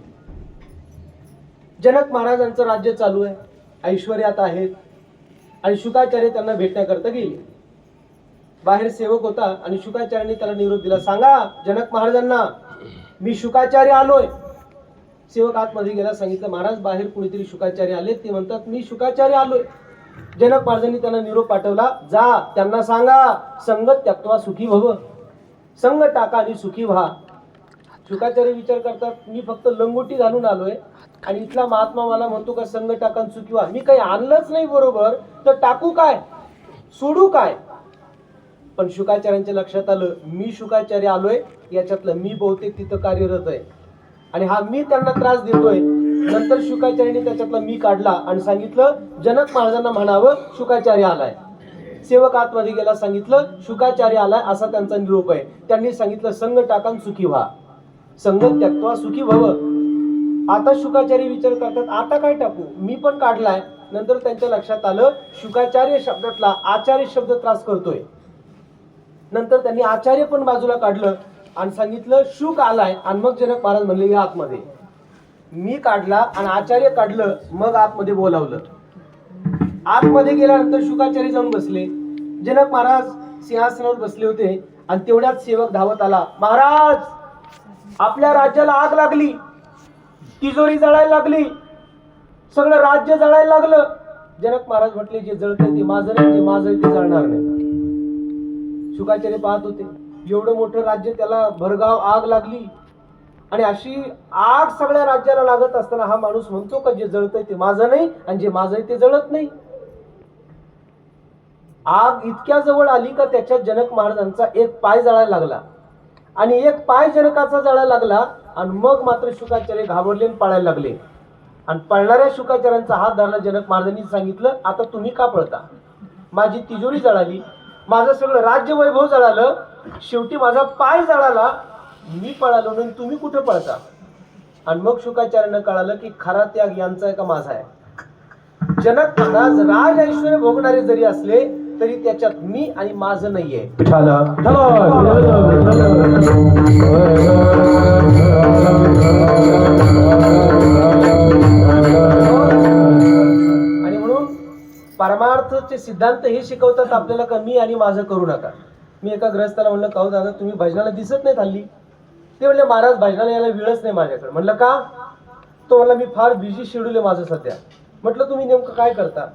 जनक महाराजांचं राज्य चालू आहे, ऐश्वर्यात आहेत. आणि शुकाचार्य त्यांना भेटण्याकरता गेले. बाहेर सेवक होता आणि शुकाचार्याने त्याला निरोप दिला, सांगा जनक महाराजांना मी शुकाचार्य आलोय. सेवक आतमध्ये गेला, सांगितलं महाराज बाहेर कुणीतरी शुकाचार्य आले, ते म्हणतात मी शुकाचार्य आलोय. जनक महाराजांनी त्यांना निरोप पाठवला, जा त्यांना सांगा संगत त्यक्त्वा सुखी भव, संग टाका आणि सुखी व्हा. शुकाचार्य विचार करतात मी फक्त लंगोटी घालून आलोय आणि इथला महात्मा मला म्हणतो का संघ टाकान चुकीवा. मी काही आणलंच नाही बरोबर, तर टाकू काय, सोडू काय. पण शुकाचार्यांच्या लक्षात आलं मी शुकाचार्य आलोय, याच्यातलं मी बहुतेक तिथं कार्यरत आहे आणि हा मी त्यांना त्रास देतोय. नंतर शुकाचार्यांनी त्याच्यातला मी काढला आणि सांगितलं जनक महाराजांना म्हणावं शुकाचार्य आलाय. सेवक आतमध्ये गेला, सांगितलं शुकाचार्य आलाय असा त्यांचा निरोप आहे. त्यांनी सांगितलं संघ टाकान सुखी व्हा, संघ त्यक्त्वा सुखी भव. आता शुकाचार्य विचार करतात आता काय टाकू, मी पण काढलाय. नंतर त्यांच्या लक्षात आलं शुकाचार्य शब्दातला आचार्य शब्द त्रास करतोय. नंतर त्यांनी आचार्य पण बाजूला काढलं आणि सांगितलं शुक आलाय. आणि मग जनक महाराज म्हणले या आतमध्ये. मी काढला आणि आचार्य काढलं, मग आतमध्ये बोलावलं. आतमध्ये गेल्यानंतर शुकाचार्य जाऊन बसले. जनक महाराज सिंहासनावर बसले होते आणि तेवढ्याच सेवक धावत आला. महाराज आपल्या राज्याला आग लागली, तिजोरी जळायला लागली, सगळं राज्य जळायला लागलं. जनक महाराज म्हटले जे जळतंय ते माझं नाही, जे माझं ते जळणार नाही. शुकाचार्य पाहत होते एवढं मोठं राज्य, त्याला भरगाव आग लागली आणि अशी आग सगळ्या राज्याला लागत असताना हा माणूस म्हणतो का जे जळतंय ते माझं नाही आणि जे माझं आहे ते जळत नाही. आग इतक्या जवळ आली का त्याच्यात जनक महाराजांचा एक पाय जळायला लागला आणि एक पाय जनकाचा जळायला लागला. आणि मग मात्र शुकाचार्य घाबरले आणि पळायला लागले. आणि पळणाऱ्या शुकाचार्यांचा हात धरला जनक महाराजांनी सांगितलं आता तुम्ही का पळता, माझी तिजोरी जळाली, माझं सगळं राज्य वैभव जळालं, शेवटी माझा पाय जळाला, मी पळालो म्हणून तुम्ही कुठं पळता. आणि मग शुकाचार्यांना कळालं की खरा त्याग यांचा आहे का माझा आहे. जनक महाराज राज ऐश्वर्य भोगणारे जरी असले तरी त्याच्यात मी आणि माझं नाहीये. आणि म्हणून परमार्थचे सिद्धांत हे शिकवतात आपल्याला का मी आणि माझं करू नका. मी एका ग्रस्ताला म्हणलं काहू दादा तुम्ही भजनाला दिसत नाही हल्ली. ते म्हणले महाराज भजनाला यायला वेळच नाही माझ्याकडे. म्हणलं का, तो म्हणला मी फार बिझी शेड्यूल आहे माझं सध्या. म्हटलं तुम्ही नेमकं काय करता.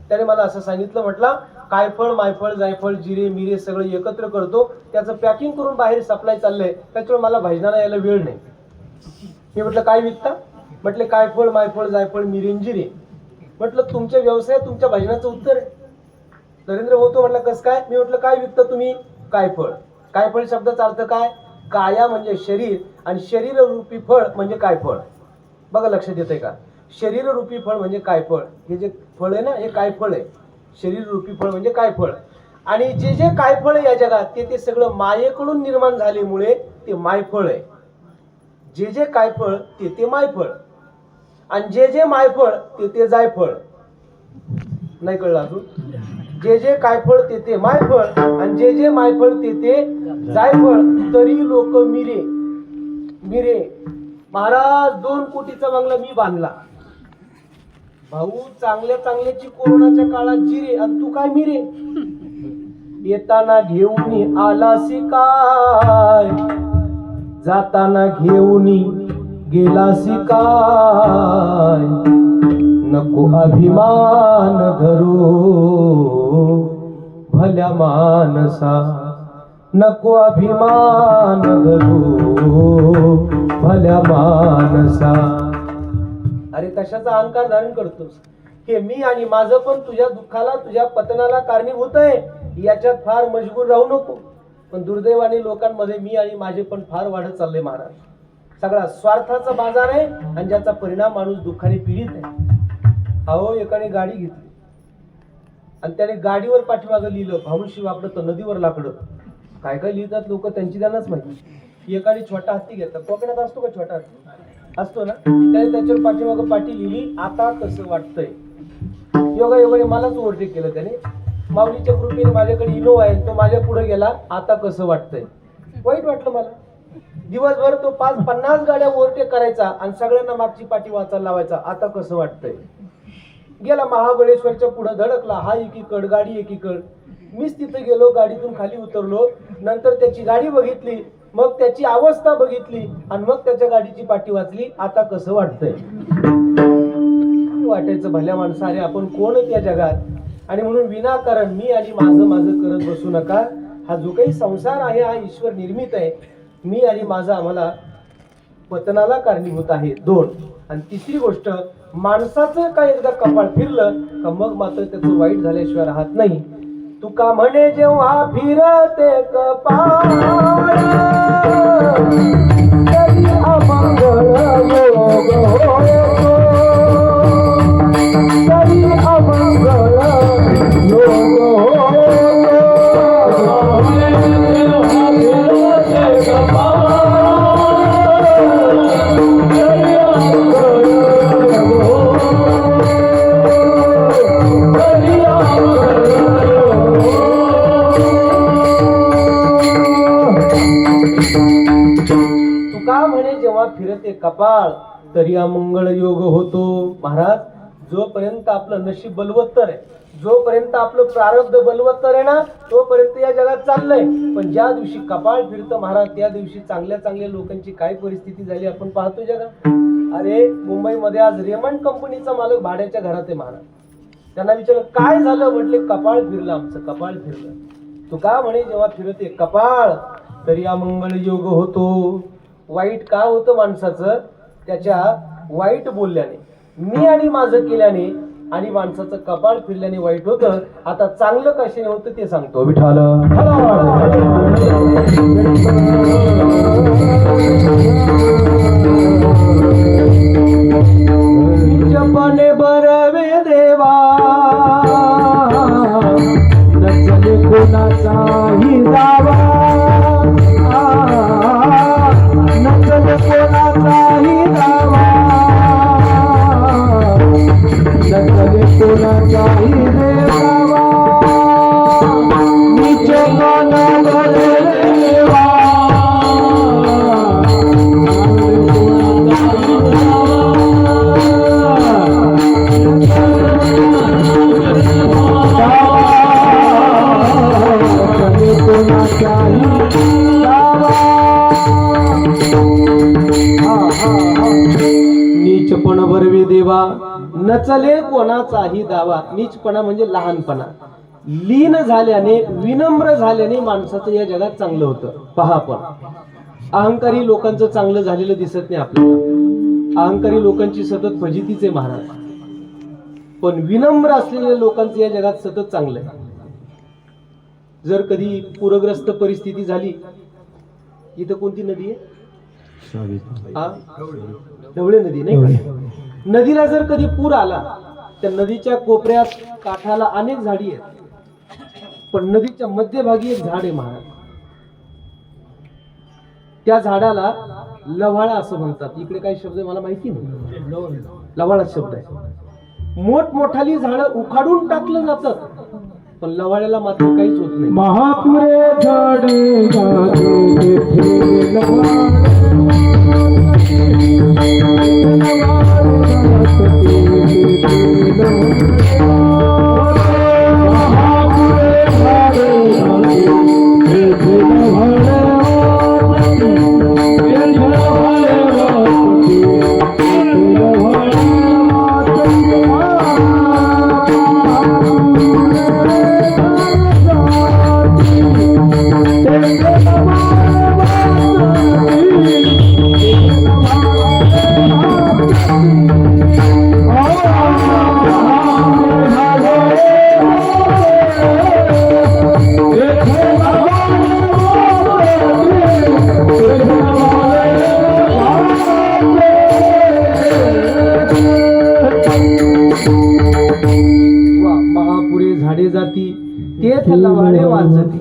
त्याने मला असं सांगितलं, म्हटलं कायफळ मायफळ जायफळ जिरे मिरे सगळं एकत्र करतो, त्याचं पॅकिंग करून बाहेर सप्लाय चाललंय, त्याच्यामुळे मला भजनाला यायला वेळ नाही. मी म्हटलं काय विकता. म्हटले कायफळ मायफळ जायफळ मिरे जिरे. म्हटलं तुमच्या व्यवसाय तुमच्या भजनाचं उत्तर आहे. नरेंद्र होतो म्हटलं कसं काय. मी म्हटलं काय विकता तुम्ही. कायफळ. कायफळ शब्दाचा अर्थ काय, काया म्हणजे शरीर आणि शरीर रूपी फळ म्हणजे कायफळ. बघा लक्षात येतंय का, शरीर रूपी फळ म्हणजे कायफळ. हे जे फळ आहे ना हे कायफळ आहे. शरीर रूपी फळ म्हणजे कायफळ. आणि जे जे कायफळ या जगात ते सगळं मायेकडून निर्माण झाल्यामुळे ते मायफळ आहे. जे जे कायफळ ते मायफळ आणि जे जे मायफळ ते जायफळ. नाही कळलं अजून. जे जे कायफळ ते मायफळ आणि जे जे मायफळ ते जायफळ. तरी लोक मिरे मिरे. महाराज 2 कोटीचा बंगला मी बांधला, भाऊ चांगल्या चांगल्याची कोरोनाच्या काळात जिरे आणि तू काय मिरे. येताना घेऊन आलासी काय, जाताना घेऊन गेलासी काय. नको अभिमान धरू भल्या मानसा, नको अभिमान धरू भल्या मानसा. अरे कशाचा अहंकार धारण करतोस. हे मी आणि माझं पण तुझ्या दुःखाला तुझ्या पतनाला कारणीभूत आहे, याच्यात फार मजबूर राहू नको. पण दुर्दैवाने लोकांमध्ये मी आणि माझे पण फार वाढत चालले महाराज. सगळा स्वार्थाचा बाजार आहे आणि ज्याचा परिणाम माणूस दुःखाने पीडित आहे. अहो एकाने गाडी घेतली आणि त्याने गाडीवर पाठीमागं लिहिलं भाऊशी वापरत नदीवर लाकडं. काय काय लिहितात लोक त्यांची त्यांनाच माहिती. एकाने छोटा हत्ती घेतला, कोकणात असतो का छोटा हत्ती असतो ना, त्याने त्याच्यावर पाठीमागं पाठी लिहिली आता कसं वाटतंय. योगायोगाने मलाच ओव्हरटेक केलं त्याने. माऊलीच्या कृपेने माझ्याकडे इनोवा आहे, तो माझ्या पुढे गेला आता कसं वाटतंय. वाईट वाटलं मला. दिवसभर तो 50 गाड्या ओव्हरटेक करायचा आणि सगळ्यांना मागची पाठी वाचायला लावायचा आता कसं वाटतंय. गेला महाबळेश्वरच्या पुढे धडकला, हा एकीकड गाडी एकीकड. मीच तिथे गेलो, गाडीतून खाली उतरलो, नंतर त्याची गाडी बघितली, मग त्याची अवस्था बघितली आणि मग त्याच्या गाडीची पाठी वाचली आता कसं वाटतंय. वाटायचं भल्या माणसा अरे आपण कोण त्या जगात. आणि म्हणून विनाकारण मी आणि माझं माझं करत बसू नका. हा जो काही संसार आहे हा ईश्वर निर्मित आहे. मी आणि माझा आम्हाला पतनाला कारणीभूत आहे. 2 आणि तिसरी गोष्ट, माणसाचं काय एकदा कपाळ फिरलं का मग मात्र त्याचं वाईट झाल्याशिवाय राहत नाही. तुका म्हणे जेव्हा फिरते कपाळ तरी अमंगळ योग होतो, तरी अमंगळ योग होतो. तुका म्हणे जेव्हा फिरते कपाळ तरी अमंगळ योग होतो. महाराज, जोपर्यंत आपलं नशीब बलवत्तर आहे, जोपर्यंत आपलं प्रारब्ध बलवत्तर आहे ना, तोपर्यंत या जगात चाललंय. पण ज्या दिवशी कपाळ फिरतं महाराज, त्या दिवशी चांगल्या चांगल्या लोकांची काय परिस्थिती झाली आपण पाहतो जगात. अरे, मुंबईमध्ये आज रेमंड कंपनीचा मालक भाड्याच्या घरात आहे महाराज. त्यांना विचारलं काय झालं, म्हटले कपाळ फिरलं आमचं, कपाळ फिरलं. तुका म्हणे जेव्हा फिरते कपाळ तरी अमंगळ योग होतो. वाईट का होतं माणसाचं? त्याच्या वाईट बोलल्याने, मी आणि माझं केल्याने आणि माणसाचं कपाळ फिरल्याने वाईट होतं. आता चांगलं कशाने होतं ते सांगतो. विठाल जपने बरवे देवा, नचले कोणाचाही दावा, नचले कोणाचाही दावा, नचले कोणाचाही देवा, नीच मन देवा, नीचपण बरवे देवा, नचले कोणाचाही दावा. नीचपणा म्हणजे लहानपणा. लीन झाल्याने, विनम्र झाल्याने माणसाचं या जगात चांगलं होतं. पहा, पण अहंकारी लोकांचं चांगलं झालेलं दिसत नाही आपल्याला. अहंकारी लोकांची सतत फजितीच आहे महाराज. पण विनम्र असलेल्या लोकांचं या जगात सतत चांगलं आहे. जर कधी पूरग्रस्त परिस्थिती झाली, इथं कोणती नदी आहे? ढवळे नदी नाही का? नदीला जर कधी पूर आला, त्या नदीच्या कोपऱ्यात काठाला अनेक झाडी आहेत, पण नदीच्या मध्यभागी एक झाड आहे महाराज. त्या झाडाला लव्हाळा असं म्हणतात. इकडे काही शब्द मला माहिती नाही. लव्हाळा शब्द आहे. मोठमोठाली झाडं उखाडून टाकलं जातात, पण लवाळ्याला मात्र काहीच होत नाही. महापुरे झाडे तेच लवाळे वाचती.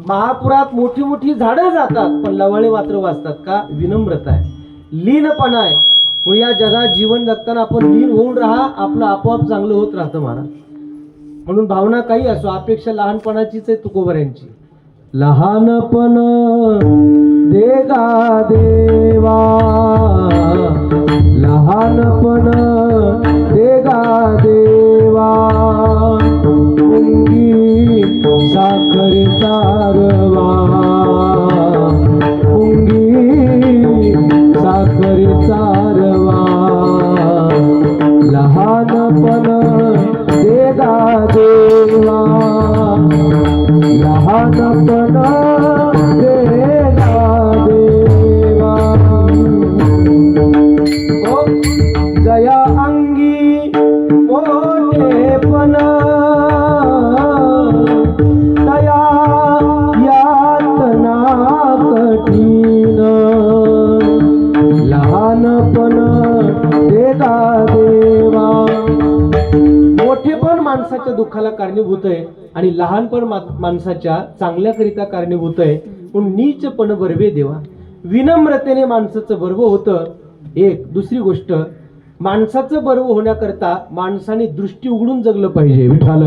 महापुरात मोठी मोठी झाडं जातात, पण लवाळे मात्र वाचतात. का? विनम्रता आहे, लीनपणा आहे. मग या जगात जीवन जगताना आपण लीन होऊन राहा, आपलं आपोआप चांगलं होत राहतं महाराज. म्हणून भावना काही असो, अपेक्षा लहानपणाचीच आहे तुकोबऱ्यांची. लहानपण देगा देवा, लहानपण देगा देवा, मुंगी साखरेचा रवा, मुंगी साखरेचा रवा, लहानपण देगा देवा, लहानपण देगा देवा. माणसाच्या दुःखाला कारणीभूत आहे आणि लहानपण माणसाच्या चांगल्याकरिता कारणीभूत आहे. पण नीचपण बर्वे देवा, विनम्रतेने माणसाचं बर्व होतं. एक दुसरी गोष्ट, माणसाचं बर्व होण्याकरता माणसाने दृष्टी उघडून जगलं पाहिजे. विठाल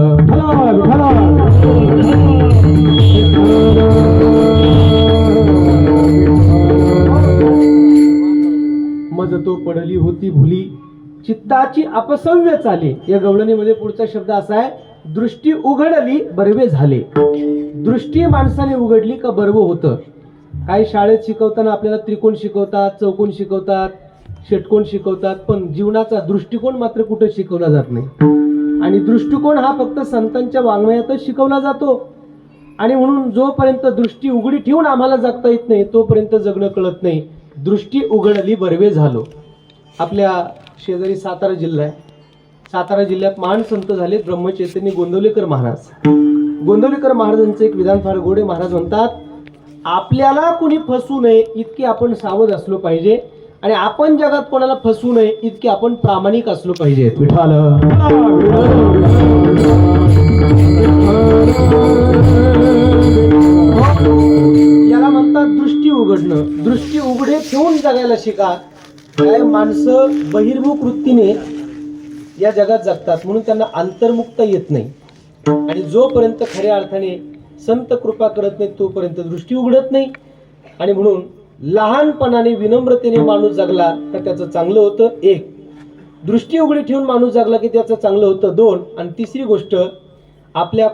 मज तो पडली होती भुली, चित्ताची अपसव्य चाले. या गवळणीमध्ये पुढचा शब्द असा आहे, दृष्टी उघडली बर्वे झाले. दृष्टी माणसाने उघडली का बर्व होतं. काही शाळेत शिकवताना आपल्याला त्रिकोण शिकवतात, चौकोन शिकवतात, षटकोन शिकवतात, पण जीवनाचा दृष्टिकोन मात्र कुठं शिकवला जात नाही. आणि दृष्टिकोन हा फक्त संतांच्या वाङ्मयातच शिकवला जातो. आणि म्हणून जोपर्यंत दृष्टी उघडी ठेवून आम्हाला जगता येत नाही तोपर्यंत जगणं कळत नाही. दृष्टी उघडली बर्वे झालो. आपल्या शेजारी सातारा जिल्हा आहे. सातारा जिल्ह्यात महान संत झाले ब्रह्मचैतन्य गोंदवलेकर महाराज. गोंदवलेकर महाराजांचं एक विधान फार गोडे. महाराज म्हणतात, आपल्याला कुणी फसवू नये इतके आपण सावध असलो पाहिजे आणि आपण जगात कोणाला फसवू नये इतके आपण प्रामाणिक असलो पाहिजे. विठाल याला म्हणतात दृष्टी उघडणं. दृष्टी उघडे ठेवून जगायला शिका. काय माणसं बहिर्मुख वृत्तीने या जगात जगतात म्हणून त्यांना अंतर्मुखता येत नाही. आणि जोपर्यंत खऱ्या अर्थाने संत कृपा करत नाही तोपर्यंत दृष्टी उघडत नाही. आणि म्हणून लहानपणाने विनम्रतेने माणूस जगला तर त्याचं चांगलं होतं. एक, दृष्टी उघडी ठेवून माणूस जगला की त्याचं चांगलं होतं. दोन, आणि तिसरी गोष्ट, आपल्या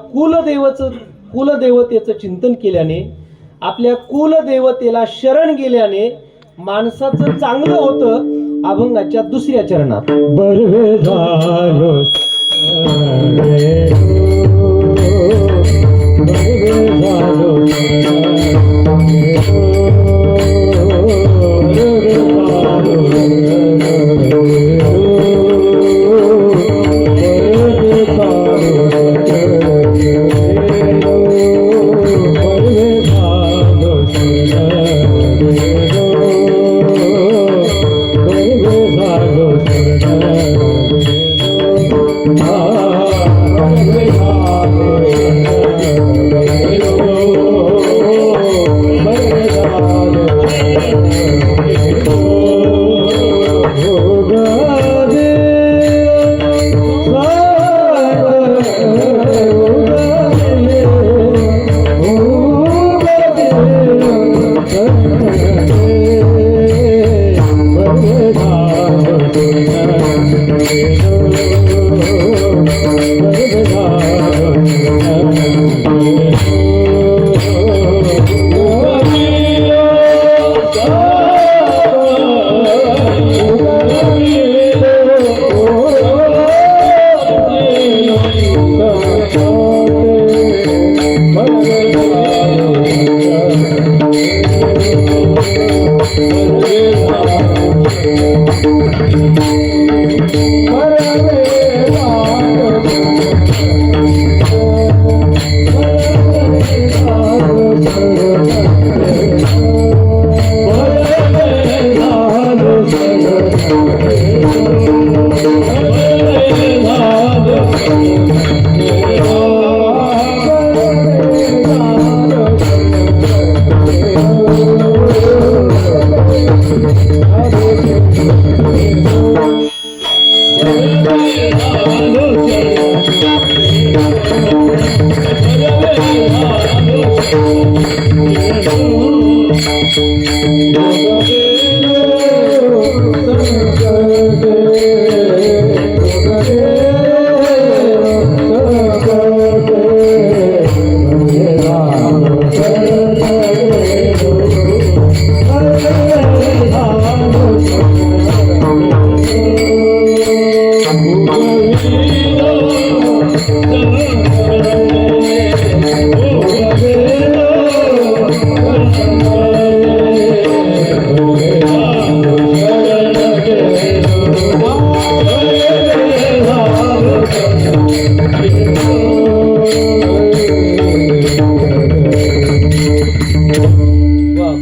कुलदेवतेचं चिंतन केल्याने, आपल्या कुलदेवतेला शरण गेल्याने माणसाचं चांगलं होतं. अभंगाच्या दुसऱ्या चरणात बर्वे झालो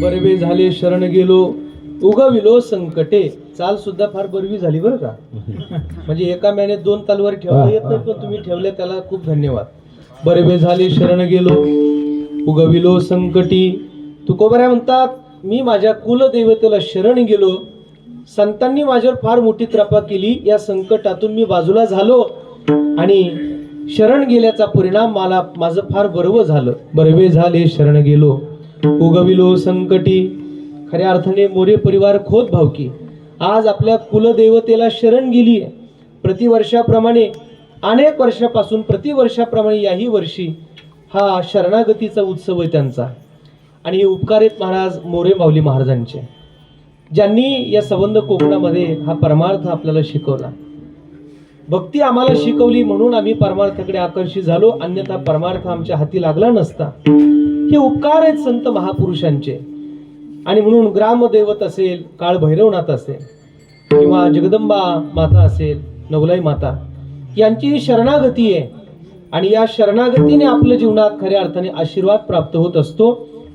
बर्वे झाले शरण गेलो, उगविलो संकटे. चाल सुद्धा फार बरवी झाली बरं का. म्हणजे एका महिन्यात 2 तालवर ठेवता येत नाही, पण तुम्ही ठेवले त्याला खूप धन्यवाद. बरवे झाले शरण गेलो उगविलो संकटी. तुकोबऱ्या म्हणतात, मी माझ्या कुलदेवतेला शरण गेलो, संतांनी माझ्यावर फार मोठी कृपा केली, या संकटातून मी बाजूला झालो आणि शरण गेल्याचा परिणाम मला माझं फार बरव झालं. बरवे झाले शरण गेलो उगविलो संकटी. खऱ्या अर्थाने मोरे परिवार खोत भावकी आज आपल्या कुलदेवतेला शरण गेली आहे. प्रतिवर्षाप्रमाणे अनेक वर्षापासून प्रतिवर्षाप्रमाणे याही वर्षी हा शरणागतीचा उत्सव आहे त्यांचा. आणि हे उपकार आहेत महाराज मोरे माऊली महाराजांचे, ज्यांनी या संबंध कोकणामध्ये हा परमार्थ आपल्याला शिकवला. भक्ती आम्हाला शिकवली म्हणून आम्ही परमार्थाकडे आकर्षित झालो, अन्यथा परमार्थ आमच्या हाती लागला नसता. हे उपकार आहेत संत महापुरुषांचे. आणि म्हणून ग्रामदैवत असेल, काळ भैरवनाथ असेल किंवा जगदंबा माता असेल, नवलाई माता, यांची शरणागती आहे. आणि या शरणागतीने आपल्या जीवनात खऱ्या अर्थाने आशीर्वाद प्राप्त होत असतो.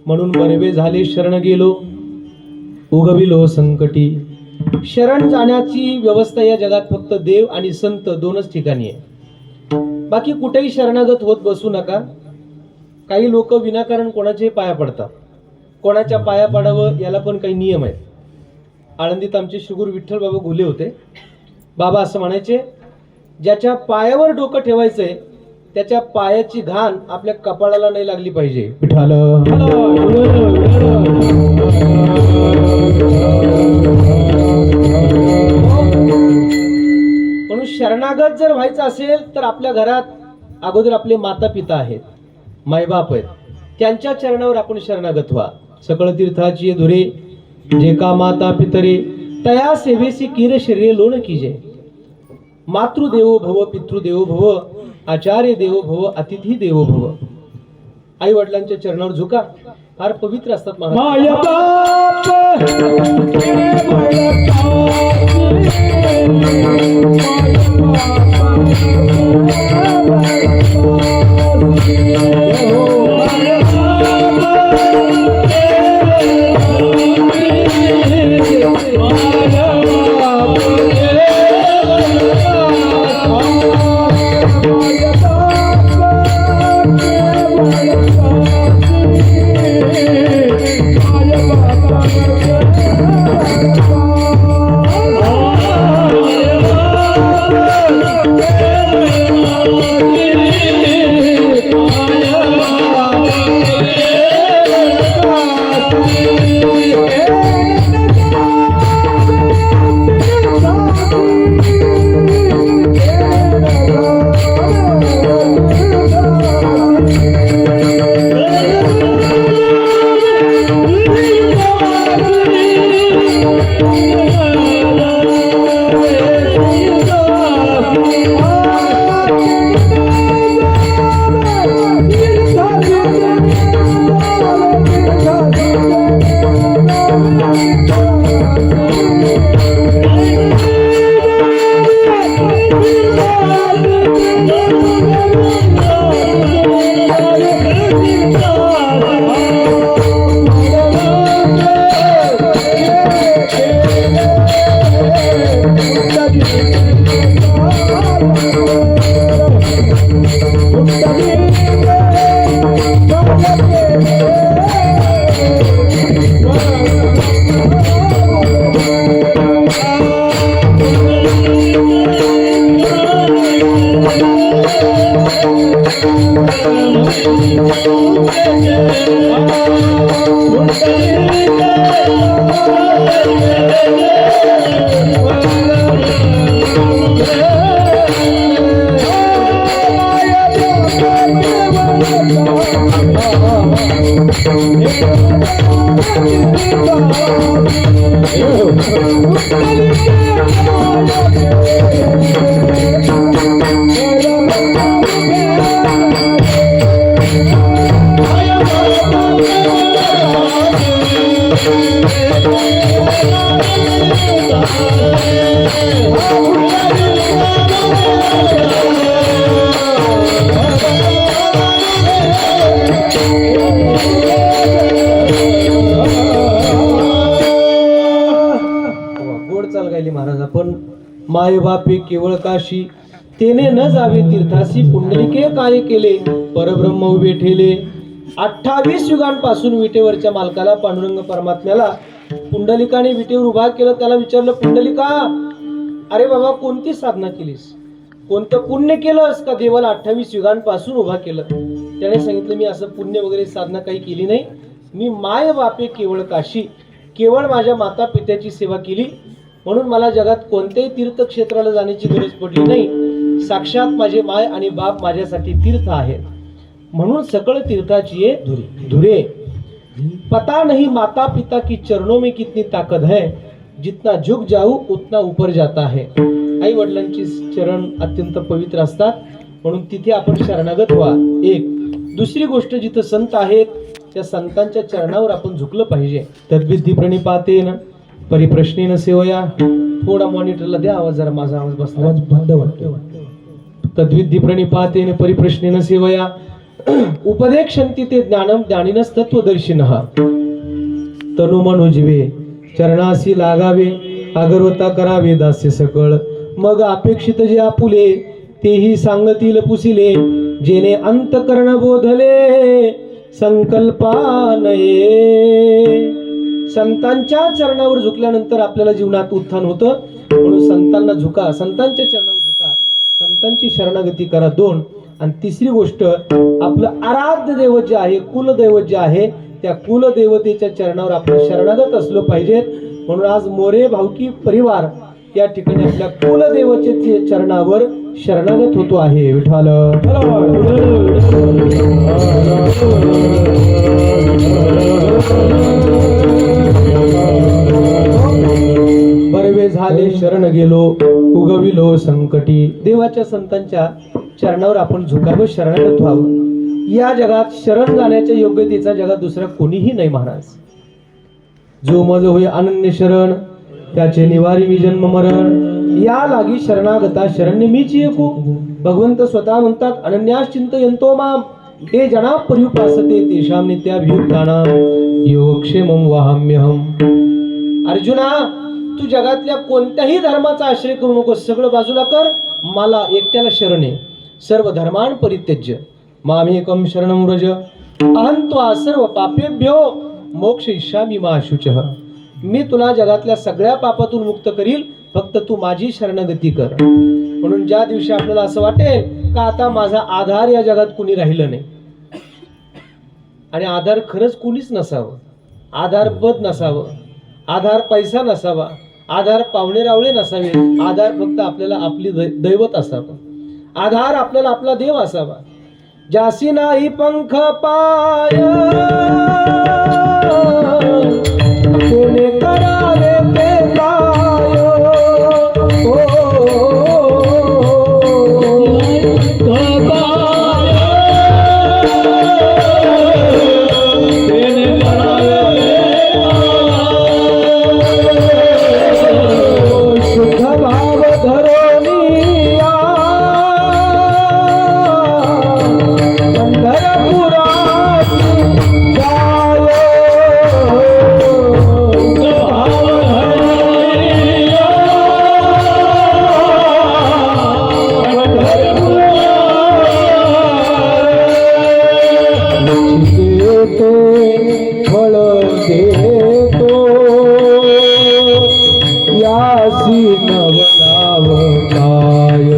म्हणून बरवे झाले शरण गेलो उगविलो संकटी. शरण जाण्याची व्यवस्था या जगात फक्त देव आणि संत दोनच ठिकाणी आहे. बाकी कुठेही शरणागत होत बसू नका. काही लोक विनाकारण कोणाचे पाया पडतात, कोणाच्या पाया पडावं याला पण काही नियम आहेत. आळंदीत आमचे श्रीगुरू विठ्ठल बाबा घुले होते. बाबा असं म्हणायचे, ज्याच्या पायावर डोकं ठेवायचंय त्याच्या पायाची घाण आपल्या कपाळाला नाही लागली पाहिजे. विठ्ठल म्हणून शरणागत जर व्हायचं असेल तर आपल्या घरात अगोदर आपले माता पिता आहेत, मायबाप आहेत, त्यांच्या चरणावर आपण शरणागत व्हा. सकळ तीर्थाची धुरे जे का माता पितरे तया सेवेसी कीर शरीर लोण कीजे. मातृदेवो भव, पितृदेवो भव, आचार्य देवो भव, अतिथी देवो भव. आई वडिलांच्या चरणावर झुका, फार पवित्र असतात महाराज. माय बापे केवळ काशी, तेने न जावे तीर्थासी, पुंडलिके काय केले परब्रह्म उभे ठेले. 28 युगांपासून विटेवरच्या मालकाला, पांडुरंग परमात्म्याला पुंडलिकाने विटेवर उभा केलं. त्याला विचारलं, पुंडलिका अरे बाबा कोणती साधना केलीस, कोणतं पुण्य केलंस का देवाला 28 युगांपासून उभा केलं. त्याने सांगितलं, मी असं पुण्य वगैरे साधना काही केली नाही. मी माय बापे केवळ काशी, केवळ माझ्या माता पित्याची सेवा केली, म्हणून मला जगात कोणत्याही तीर्थक्षेत्राला जाण्याची गरज पडली नाही. साक्षात माझे माय आणि बाप माझ्यासाठी तीर्थ आहे, म्हणून सकळ तीर्थाची ये धुरे. पता नहीं माता पिता की चरणों में कितनी ताकत है, जितना झुक जाऊ उतना ऊपर जाता है. आई वडिलांची चरण अत्यंत पवित्र असतात, म्हणून तिथे आपण शरणागत व्हा. एक. दुसरी गोष्ट, जिथं संत आहेत त्या संतांच्या चरणावर आपण झुकलं पाहिजे. तद्विधी प्रणिपातेन परिप्रश्नेन सेवया. थोडा मॉनिटरला द्या आवाज, जरा माझा आवाज बसला, आवाज बंद वाटतो. तद्विधी प्रणिपातेन परिप्रश्नेन सेवया उपदेक्षन्ति ते ज्ञानम ज्ञानिनस तत्वदर्शिनः. तनु मनो जीवे चरणासी लागावे, अगरवता करावे दास्य सकळ. मग अपेक्षित जे आपुले तेही सांगतील पुसिले, जेने अंतकरण बोधले संकल्पानये. संतांच्या चरणावर झुकल्यानंतर आपल्याला जीवनात उत्थान होतं, म्हणून संतांना झुका, संतांच्या चरणावर झुका, संतांची शरणागती करा. 2. आणि तिसरी गोष्ट, आपलं आराध्य दैवत जे आहे, कुलदैवत जे आहे, त्या कुलदेवतेच्या चरणावर आपण शरणागत असलो पाहिजेत. म्हणून आज मोरे भावकी परिवार या ठिकाणी आपल्या कुलदेवतेच्या चरणावर शरणागत होतो आहे. विठ्ठल बरवे झाले शरण गेलो, उगविलो संकटी. देवाच्या संतांच्या चरणावर आपण झुकावं, शरणागत व्हावं. या जगात शरण जाण्याच्या योग्यतेचा जगात दुसरा कोणीही नाही महाराज. जो मज होय अनन्य शरण, त्याचे निवारी मी जन्म मरण. या लागी शरणागता शरण्य मीच एकू. भगवंत स्वतः म्हणतात, अनन्यास चिंतयन्तो माम हे जना पर्युपासते तेषां नित्याभियुक्तानां योगक्षेमं वहाम्यहम्. अर्जुना, तू जगातल्या कोणत्याही धर्माचा आश्रय करू नकोस, सगळं बाजूला कर, मला एकट्याला शरण आहे. सर्व धर्मान् परित्यज्य मामेकं शरणं व्रज, अहं त्वा सर्व पापेभ्यो मोक्षयिष्यामि मा शुचः. मी तुला जगातल्या सगळ्या पापातून मुक्त करील, फक्त तू माझी शरणगती कर. म्हणून ज्या दिवशी आपल्याला असं वाटेल का आता माझा आधार या जगात कुणी राहिलं नाही, आणि आधार खरंच कुणीच नसावं, आधार पद नसावं, आधार पैसा नसावा, आधार पाहुणे रावळे नसावे, आधार फक्त आपल्याला आपली दैवत असावं, आधार आपल्याला आपला देव असावा. जासी नाही पंख पाय तेने करावे ते काय. शुद्ध भाव धरोनिया फळ देतो यासी नवनाव काय.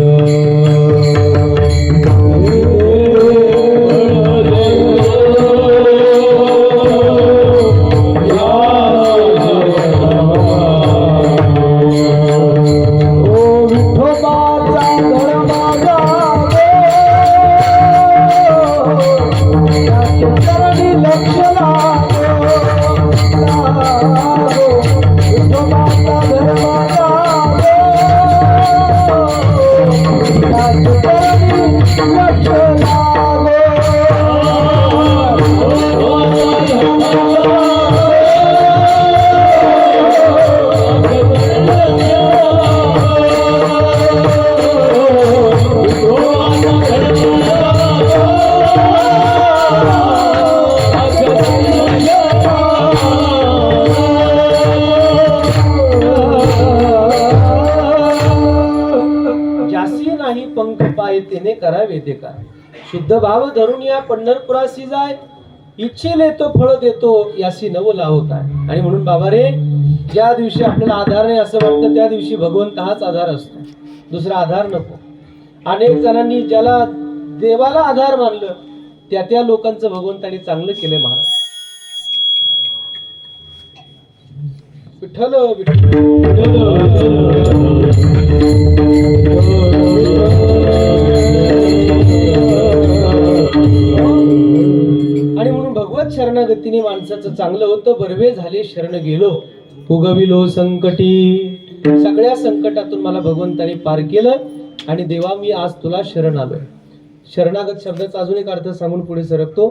करावे ते काय. शुद्ध भाव धरून या पंढरपुरासी जाय, इच्छेले तो फळ देतो यासी नव लाव काय. आणि म्हणून बाबा रे, ज्या दिवशी आपल्याला आधार नाही असं वाटतं त्या दिवशी भगवंत हाच आधार असतो, दुसरा आधार नको. अनेक जणांनी ज्याला देवाला आधार मानलं त्या लोकांचं भगवंतांनी चांगलं केलंय महाराज. विठ्ठल आणि म्हणून भगवत शरणागतीने माणसाचं चांगलं होतं. बरवे झाले शरण गेलो, उगविलो संकटी. सगळ्या संकटातून मला भगवंताने पार केलं आणि देवा मी आज तुला शरण आलोय. शरणागत शब्दाचा अजून एक अर्थ सांगून पुढे सरकतो.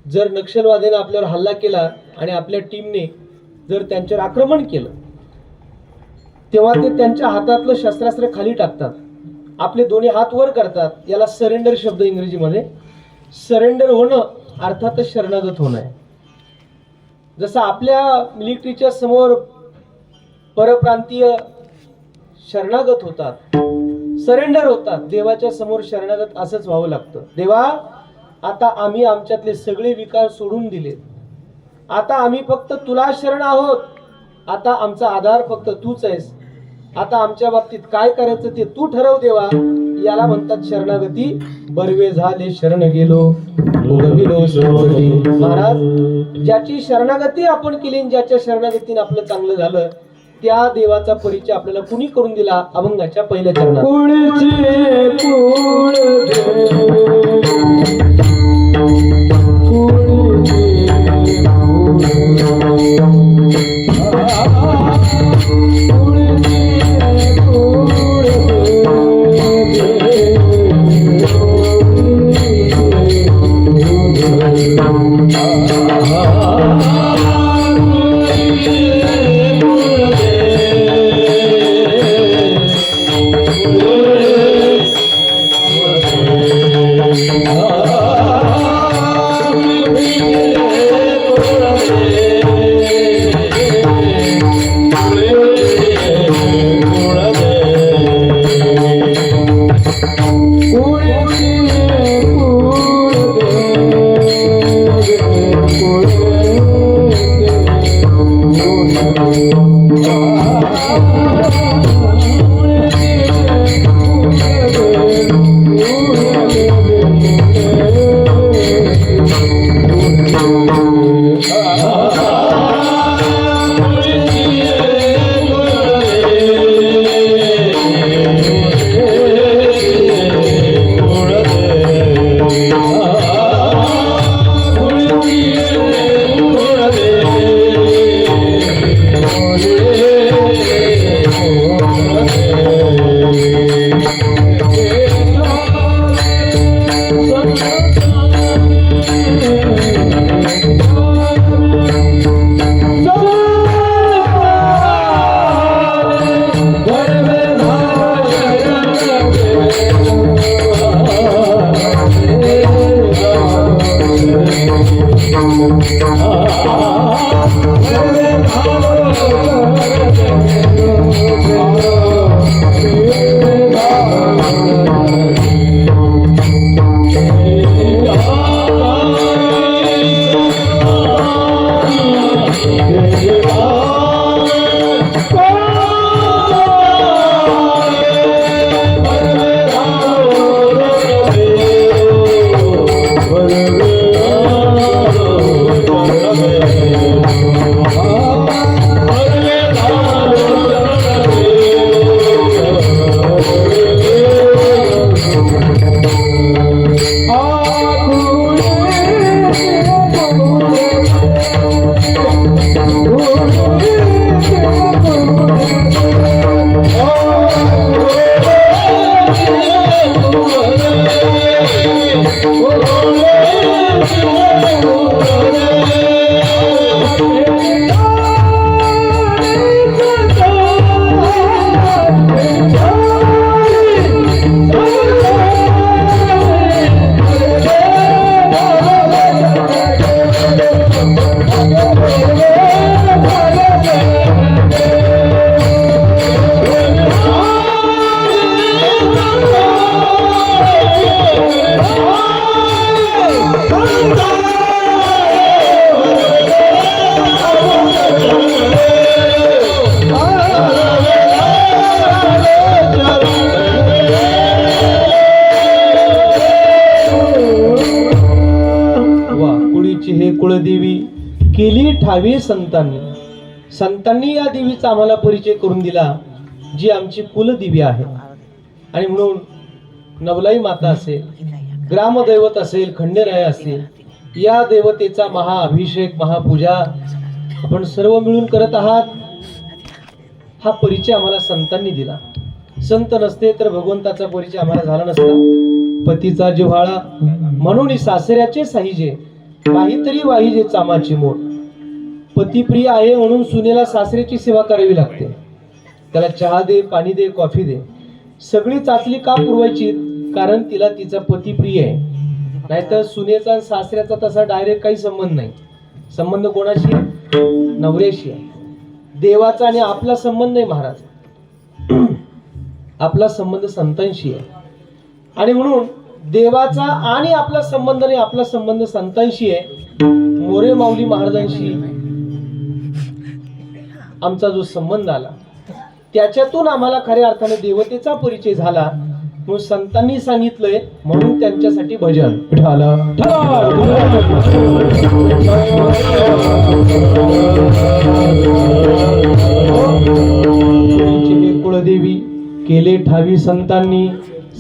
जर नक्षलवाद्याने आपल्यावर हल्ला केला आणि आपल्या टीमने जर त्यांच्यावर आक्रमण केलं, तेव्हा ते त्यांच्या हातातलं शस्त्रास्त्र खाली टाकतात, आपले दोन्ही हात वर करतात. याला सरेंडर शब्द इंग्रजीमध्ये. सरेंडर होणं अर्थातच शरणागत होणं आहे. जसं आपल्या मिलिटरीच्या समोर परप्रांतीय शरणागत होतात, सरेंडर होतात, देवाच्या समोर शरणागत असंच व्हावं लागतं. देवा, आता आम्ही आमच्यातले सगळे विकार सोडून दिले, आता आम्ही फक्त तुला शरण आहोत. आता आमचा आधार फक्त तूच आहेस. आता आमच्या बाबतीत काय करायचं ते तू ठरव देवा. याला म्हणतात शरणागती. बरवे झाले शरण गेलो, उगविलो संकटी. महाराज, ज्याची शरणागती आपण केली, ज्याच्या शरणागतीने आपलं चांगलं झालं, त्या देवाचा परिचय आपल्याला कुणी करून दिला? अभंगाच्या पहिल्या चरणात. Hare कुळीची हे कुळदेवी केली ठावे संतांनी. संतांनी या देवीचा आम्हाला परिचय करून दिला, जी आमची कुलदेवी आहे. आणि म्हणून नवलाई माता असेल, ग्रामदैवत असेल, खंडेराय असेल, या देवतेचा महाअभिषेक महापूजा आपण सर्व मिळून करत आहात. हा परिचय आम्हाला संतांनी दिला. संत नसते तर भगवंताचा परिचय आम्हाला झाला नसता. पतीचा जिव्हाळा म्हणून सासऱ्याचे साहिजे, काहीतरी वाहिजे चामाची मोड. पतिप्रिय आहे म्हणून सुनेला सासऱ्याची सेवा करावी लागते. त्याला चहा दे, पाणी दे, कॉफी दे, सगळी चाचणी का पुरवायची? कारण तिला तिचा पती प्रिय आहे. नाहीतर सुनेचा आणि सासऱ्याचा तसा डायरेक्ट काही संबंध नाही. संबंध कोणाशी? नवऱ्याशी आहे. देवाचा आणि आपला संबंध नाही महाराज, आपला संबंध संतांशी आहे. आणि म्हणून देवाचा आणि आपला संबंध नाही, आपला संबंध संतांशी आहे. मोरे माऊली महाराजांशी आमचा जो संबंध आला, त्याच्यातून आम्हाला खऱ्या अर्थाने देवतेचा परिचय झाला. म्हणून संतांनी सांगितलंय म्हणून त्यांच्यासाठी भजन विठाला. कुळदेवी केले ठावी संतांनी.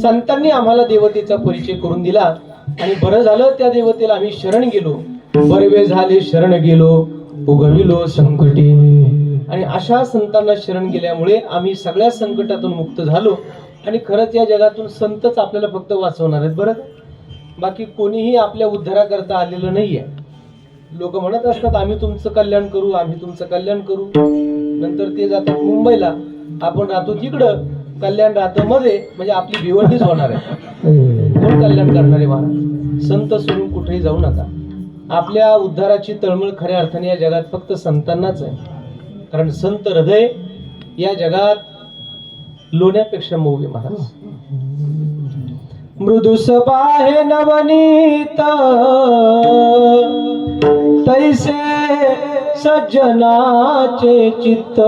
संतांनी आम्हाला देवतेचा परिचय करून दिला. आणि बरं झालं त्या देवतेला आम्ही शरण गेलो. बरवे झाले शरण गेलो, उगविलो संकटे. आणि अशा संतांना शरण गेल्यामुळे आम्ही सगळ्या संकटातून मुक्त झालो. आणि खरंच या जगातून संतच आपल्याला फक्त वाचवणार आहेत बरं. बाकी कोणीही आपल्या उद्धाराकरता आलेलं नाहीये. लोक म्हणत असतात आम्ही तुमचं कल्याण करू, आम्ही तुमचं कल्याण करू. नंतर ते जातात मुंबईला, आपण राहतो तिकडं. कल्याण राहतं मध्ये, म्हणजे आपली भिवंडीच होणार आहे. कोण कल्याण करणार आहे महाराज? संत सोडून कुठेही जाऊ नका. आपल्या उद्धाराची तळमळ खऱ्या अर्थाने या जगात फक्त संतांनाच आहे. कारण संत हृदय या जगात लोण्यापेक्षा मऊ आहे महाराज. मृदुस बाहे नवनीत तैसे सज्जनाचे चित्त.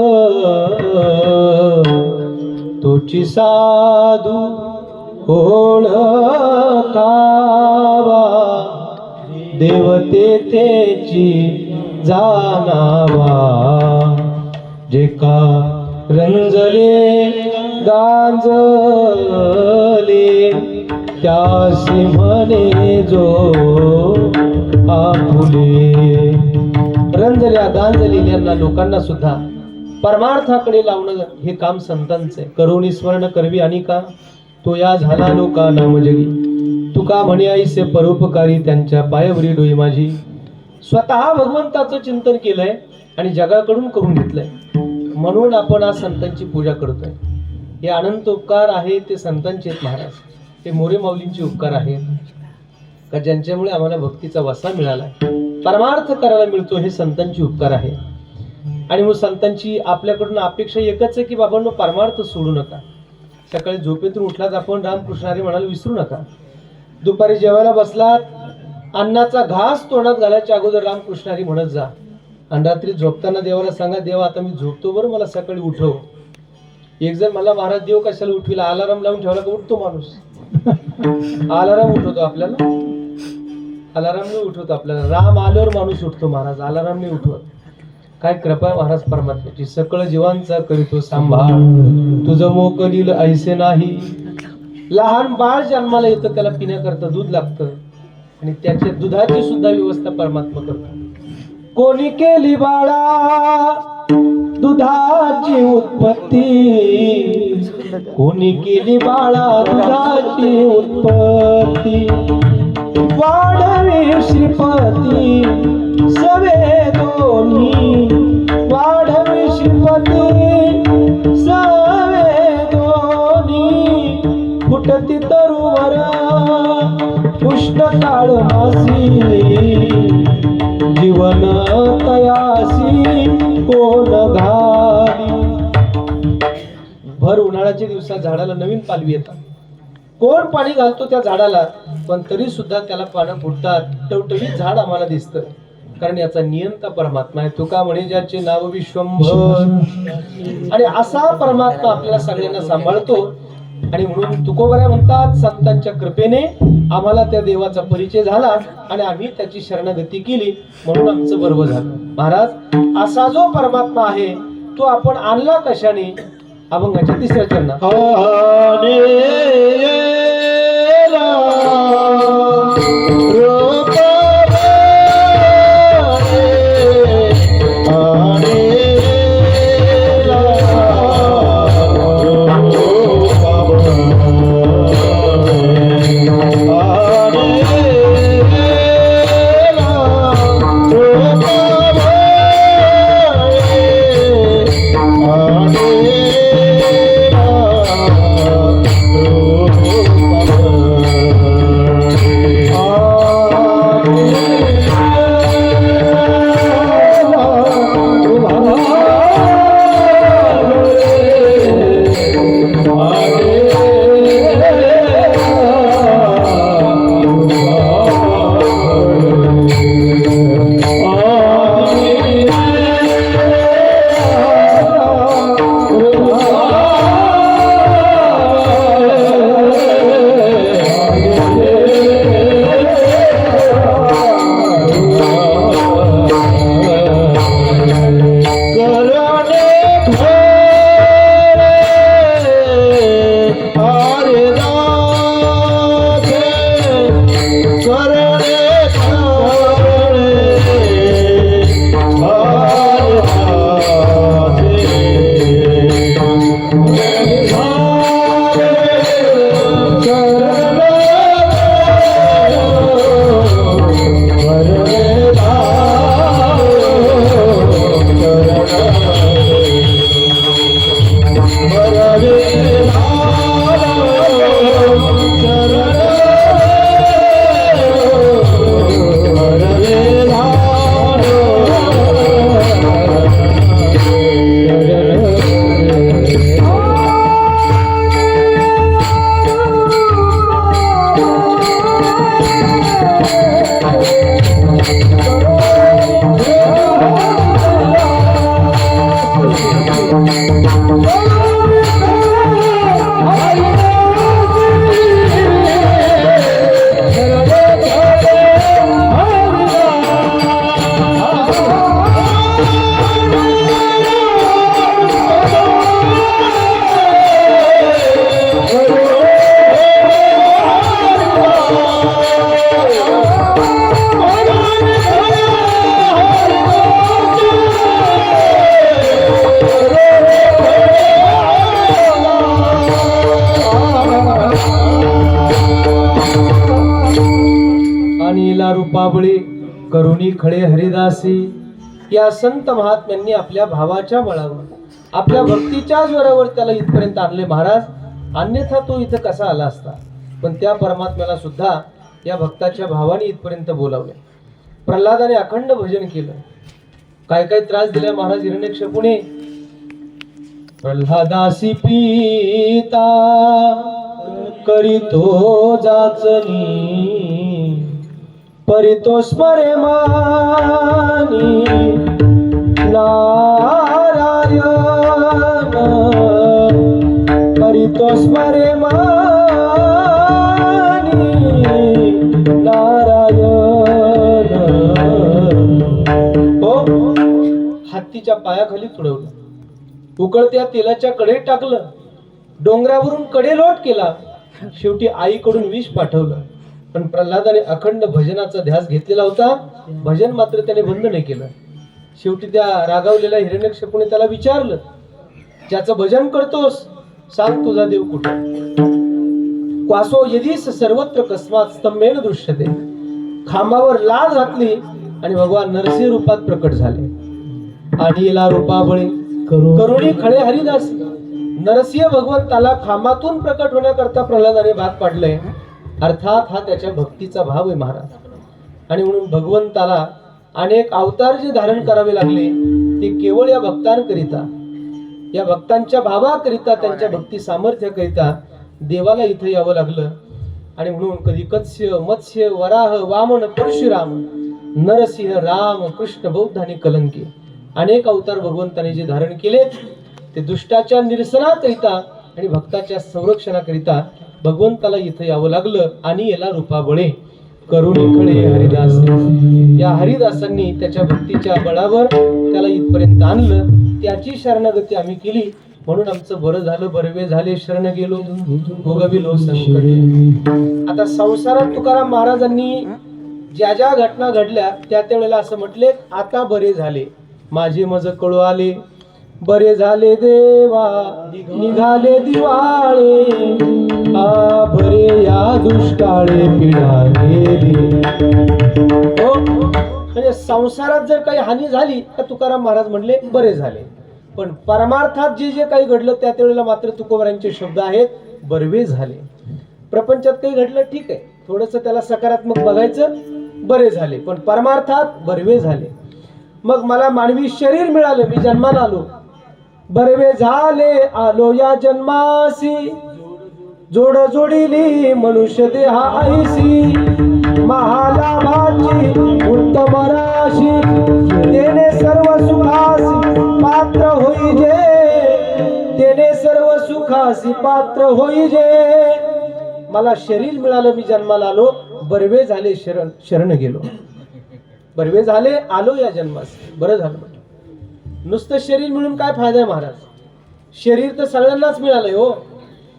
तोची साधू ओळखावा, देवते तेची जाणावा. जे का रंजले गांजले, त्यासी म्हणे जो आपुले. रंजल्या गांजलेल्यांना लोकांना सुद्धा परमार्थाकडे लावणं हे काम संतांचं आहे. करुणी स्मरण करवी आणि का तो या झाला लोका नाम जगी. तुका म्हणे आईसे परोपकारी, त्यांच्या पायावरी डोई माझी. स्वतः भगवंताचं चिंतन केलंय आणि जगाकडून करून घेतलंय. म्हणून आपण आज संतांची पूजा करतोय. हे अनंत उपकार आहे ते संतांचे आहेत महाराज. ते मोरे माऊलींचे उपकार आहेत का ज्यांच्यामुळे आम्हाला भक्तीचा वसा मिळालाय, परमार्थ करायला मिळतो. हे संतांचे उपकार आहे. आणि मग संतांची आपल्याकडून अपेक्षा एकच आहे की बाबांनो परमार्थ सोडू नका. सकाळी झोपेतून उठलात आपण रामकृष्ण हरी म्हणायला विसरू नका. दुपारी जेवायला बसलात, अन्नाचा घास तोंडात घालायच्या अगोदर रामकृष्ण हरी म्हणत जा. आणि रात्री झोपताना देवाला सांगा, देवा आता मी झोपतो बरं, मला सकाळी उठव. एक जर मला महाराज देव कशाला उठविला, अलाराम लावून ठेवला का उठतो माणूस. अलाराम उठवतो आपल्याला, अलाराम नाही उठवतो आपल्याला. राम आल्यावर माणूस उठतो महाराज, अलाराम नाही उठवत. काय कृपा आहे महाराज परमात्म्याची. सकळ जीवांचा करीतो सांभाळ, तुझं मोकलील ऐसे नाही. लहान बाळ जन्माला येतं, त्याला पिण्याकरता दूध लागतं आणि त्याच्या दुधाची सुद्धा व्यवस्था परमात्मा करतो. कोणी केली बाळा दुधाची उत्पत्ती, कोणी केली बाळा दुधाची उत्पत्ती. वाढवे श्रीपती सवे दोन्ही, वाढवे श्रीपती सवे दोन्ही. फुटती तरुवर पुष्ट काळ मासी, जीवन तयासी कोण घाली. भर उन्हाळ्याच्या दिवसात झाडाला नवीन पालवी येतात. कोण पाणी घालतो त्या झाडाला, पण तरी सुद्धा त्याला पानं फुटतात. टवटवीत झाड आम्हाला दिसतं, कारण याचा नियंता परमात्मा आहे. तुका म्हणे ज्याचे नाव विश्वंभर. आणि असा परमात्मा आपल्याला सगळ्यांना सांभाळतो. आणि म्हणून तुकोबरा म्हणतात, संतांच्या कृपेने आम्हाला त्या देवाचा परिचय झाला आणि आम्ही त्याची शरणागती केली म्हणून आमचं बरोबर झालं. महाराज, असा जो परमात्मा आहे तो आपण आणला कशाने? अभंगाच्या 3ऱ्या चरणात रूपाबळी करुणी खळे हरिदासी या संत महात्म्यांनी आपल्या भावाच्या बळावर आपल्या भक्तीच्या जोरावर त्याला इथपर्यंत आणले. महाराज, अन्यथा तो इथं कसा आला असता? पण त्या परमात्म्याला सुद्धा या भक्ताच्या भावाने इथपर्यंत बोलावले. प्रल्हादाने अखंड भजन केलं. काय काय त्रास दिला महाराज हिरण्यकशिपुने. प्रल्हादासी पीता करीतो जाचनी परितो स्मरे मानी नारायण परितो स्मरे मानी नारायण. हो, हत्तीच्या पायाखाली तुडवलं, उकळत्या तेलाच्या कढईत टाकलं, डोंगरावरून कडेलोट केला, शेवटी आईकडून विष पाठवलं. पण प्रल्हादाने अखंड भजनाचा ध्यास घेतलेला होता. भजन मात्र त्याने बंद नाही केलं. शेवटी त्या रागावलेल्या हिरण्यकशिपुने त्याला विचारलं, ज्याचं भजन करतोस सांग तुझा देव कुठे? क्वासो यदीस सर्वत्र कस्मात स्तंभेन दृश्यते. खांबावर लाज घातली आणि भगवान नरसिंह रूपात प्रकट झाले. आणि ला रूपाबळी करुणी खळे हरिदासी. नरसिंह भगवंताला खांबातून प्रकट होण्याकरता प्रल्हादाने भाग पाडले. अर्थात हा त्याच्या भक्तीचा भाव आहे महाराज. आणि म्हणून भगवंताला अनेक अवतार जे धारण करावे लागले ते केवळ या भक्तांकरिता, या भक्तांच्या भावाकरिता, त्यांच्या भक्ती सामर्थ्याकरिता देवाला इथं यावं लागलं. आणि म्हणून कधी कत्स्य, मत्स्य, वराह, वामन, परशुराम, नरसिंह, राम, कृष्ण, बौद्ध आणि कलंकी अनेक अवतार भगवंताने जे धारण केले ते दुष्टाच्या निरसनाकरिता आणि भक्ताच्या संरक्षणाकरिता भगवंताला इथं यावं लागलं आणि याला रूपाबळे करुणी खळे हरिदास. या हरिदासांनी त्याच्या भक्तीच्या बळावर त्याला इथपर्यंत आणलं. त्याची शरणागती आम्ही केली म्हणून आमचं बरं झालं. बरवे झाले शरण गेलो भोगविलो संकट. आता संसारात तुकाराम महाराजांनी ज्या ज्या घटना घडल्या त्या वेळेला असं म्हटले, आता बरे झाले माझे मज कळू आले, बरे झाले देवा निघाले दिवाळे, बरे या दुष्काळे पिढा गेली. म्हणजे संसारात जर काही हानी झाली तर तुकाराम महाराज म्हणले बरे झाले, पण परमार्थात जे जे काही घडलं त्या वेळेला मात्र तुकोबारांचे शब्द आहेत बरवे झाले. प्रपंचात काही घडलं ठीक आहे, थोडस त्याला सकारात्मक बघायचं, बरे झाले, पण परमार्थात बरवे झाले. मग मला मानवी शरीर मिळालं, मी जन्माला आलो, बरवे झाले आलो या जन्मासी, जोड जोडिली मनुष्य देहा ऐसी, महालाभाची उत्तम राशी, तेने सर्व सुखासी पात्र होईजे, तेने सर्व सुखासी पात्र होईजे. मला शरीर मिळालं, मी जन्माला आलो, बरवे झाले शरण गेलो, बरवे झाले आलो या जन्मास, बरं झालं. नुसतं शरीर मिळून काय फायदा आहे महाराज? शरीर तर सगळ्यांनाच मिळालंय हो,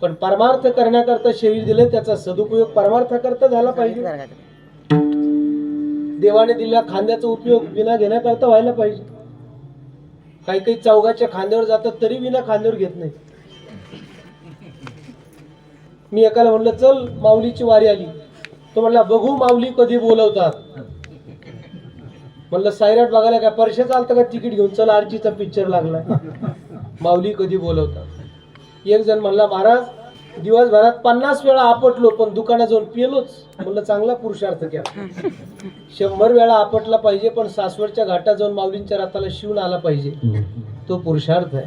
पण परमार्थ करण्याकरता शरीर दिले, त्याचा सदुपयोग परमार्थाकरता झाला पाहिजे. देवाने दिलेल्या खांद्याचा उपयोग विना घेण्याकरता व्हायला पाहिजे. काही काही चौघाच्या खांद्यावर जातात तरी विना खांद्यावर घेत नाही. मी एकाला म्हणलं चल माऊलीची वारी आली, तो म्हणला बघू माऊली कधी बोलवतात. म्हणलं सायराट बघायला काय परशे चालतं का तिकीट घेऊन? चल आरचीचा पिक्चर लागलाय, माऊली कधी बोलवतात. एक जण म्हणला महाराज दिवसभरात 50 वेळा आपटलो पण दुकानात जाऊन पिलोच. म्हणलं चांगला पुरुषार्थ घ्या, 100 वेळा आपटला पाहिजे पण सासवडच्या घाटात जाऊन माऊलींच्या रथाला शिवून आला पाहिजे, तो पुरुषार्थ आहे.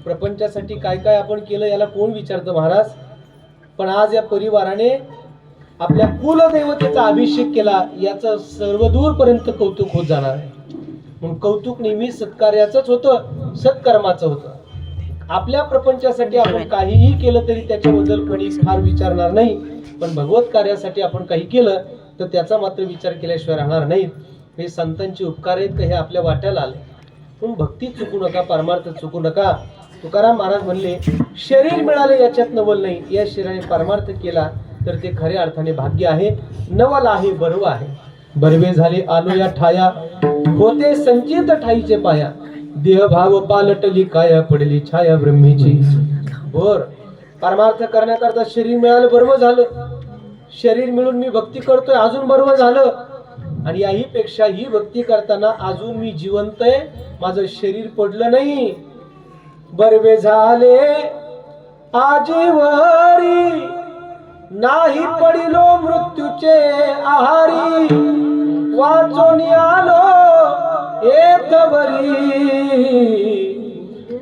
प्रपंचासाठी काय काय आपण केलं याला कोण विचारतं महाराज? पण आज या परिवाराने आपल्या कुलदेवतेचा अभिषेक केला, याचं सर्वदूर पर्यंत कौतुक होत जाणार आहे. म्हणून कौतुक नेहमी सत्कार्याचंच होतं, सत्कर्माचं होतं. आपल्या प्रपंचासाठी आपण काहीही केलं तरी त्याच्याबद्दल कोणी फार विचारणार नाही, पण भगवत कार्यासाठी आपण काही केलं तर त्याचा मात्र विचार केल्याशिवाय राहणार नाही. हे संतांचे उपकार आहेत का हे आपल्या वाट्याला आले. म्हणून भक्ती चुकू नका, परमार्थ चुकू नका. तुकाराम महाराज म्हणले शरीर मिळाले याच्यात नवल नाही, या शरीराने परमार्थ केला तर ते खऱ्या अर्थाने भाग्य आहे, नवल आहे, बर्व आहे. बरवे झाले आलो या ठाया, होते संचित ठाईचे पाया, देह भाव पालटली काया, पडली छाया ब्रह्मीची. बर परमार्थ करण्याकरता शरीर मिळालं, बर्व झालं. शरीर मिळून मी भक्ती करतोय, अजून बर्व झालं. आणि याही पेक्षा ही भक्ती करताना अजून मी जिवंत आहे, माझं शरीर पडलं नाही. बरवे झाले आजीवरी, नाही पडिलो मृत्यूचे आहारी, वाचून आलो एकवरी,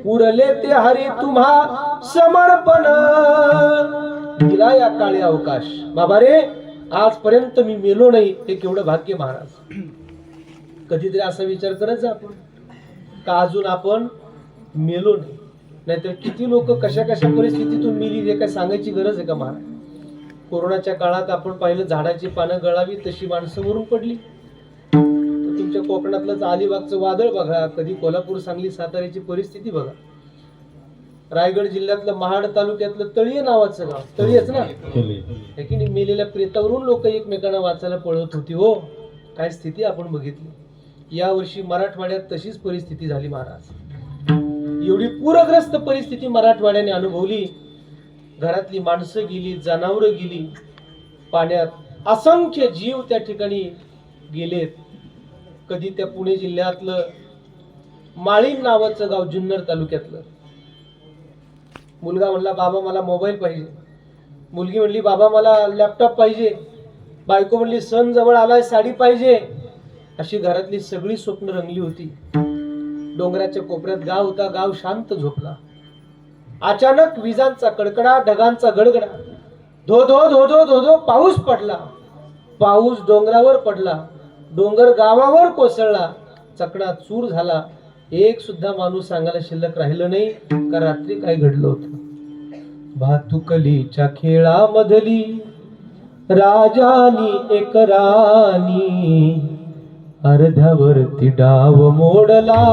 उरले ते हरी तुम्हा समर्पण. दिला या काळी अवकाश. बाबा रे आजपर्यंत मी मेलो नाही, हे केवढं भाग्य महाराज. कधीतरी असा विचार करत जा आपण का अजून आपण मेलो नाही. नाहीतर किती लोक कशा कशा परिस्थितीतून मेली हे काय सांगायची गरज आहे का महाराज? कोरोनाच्या काळात आपण पाहिलं झाडाची पानं गळावी तशी माणसं मरून पडली. तुमच्या कोकणातलं अलिबागचं वादळ बघा, कधी कोल्हापूर सांगली साताऱ्याची परिस्थिती बघा, रायगड जिल्ह्यातलं महाड तालुक्यातलं तळीये नावाचं गाव, तळीयच ना, की मेलेल्या प्रेतावरून लोक एकमेकांना वाचायला पळत होती. हो काय स्थिती आपण बघितली. या वर्षी मराठवाड्यात तशीच परिस्थिती झाली महाराज. एवढी पूरग्रस्त परिस्थिती मराठवाड्याने अनुभवली. घरातली माणसं गेली, जनावरं गेली, पाण्यात असंख्य जीव त्या ठिकाणी गेलेत. कधी त्या पुणे जिल्ह्यातलं माळीण नावाचं गाव, जुन्नर तालुक्यातलं, मुलगा म्हणला बाबा मला मोबाईल पाहिजे, मुलगी म्हणली बाबा मला लॅपटॉप पाहिजे, बायको म्हणली सण जवळ आलाय साडी पाहिजे. अशी घरातली सगळी स्वप्न रंगली होती. डोंगराच्या कोपऱ्यात गाव होता, गाव शांत झोपला. अचानक विजांचा कडकडा, ढगांचा गडगडा, धो धो धो धो धो धो पाऊस पडला. पाऊस डोंगरावर पडला, डोंगर गावावर कोसळला, चकडा चूर झाला. एक सुद्धा माणूस सांगायला शिल्लक राहिलं नाही का रात्री काय घडलं होतं. भातुकलीच्या खेळामधली राजानी एक राणी, अर्ध्यावरती डाव मोडला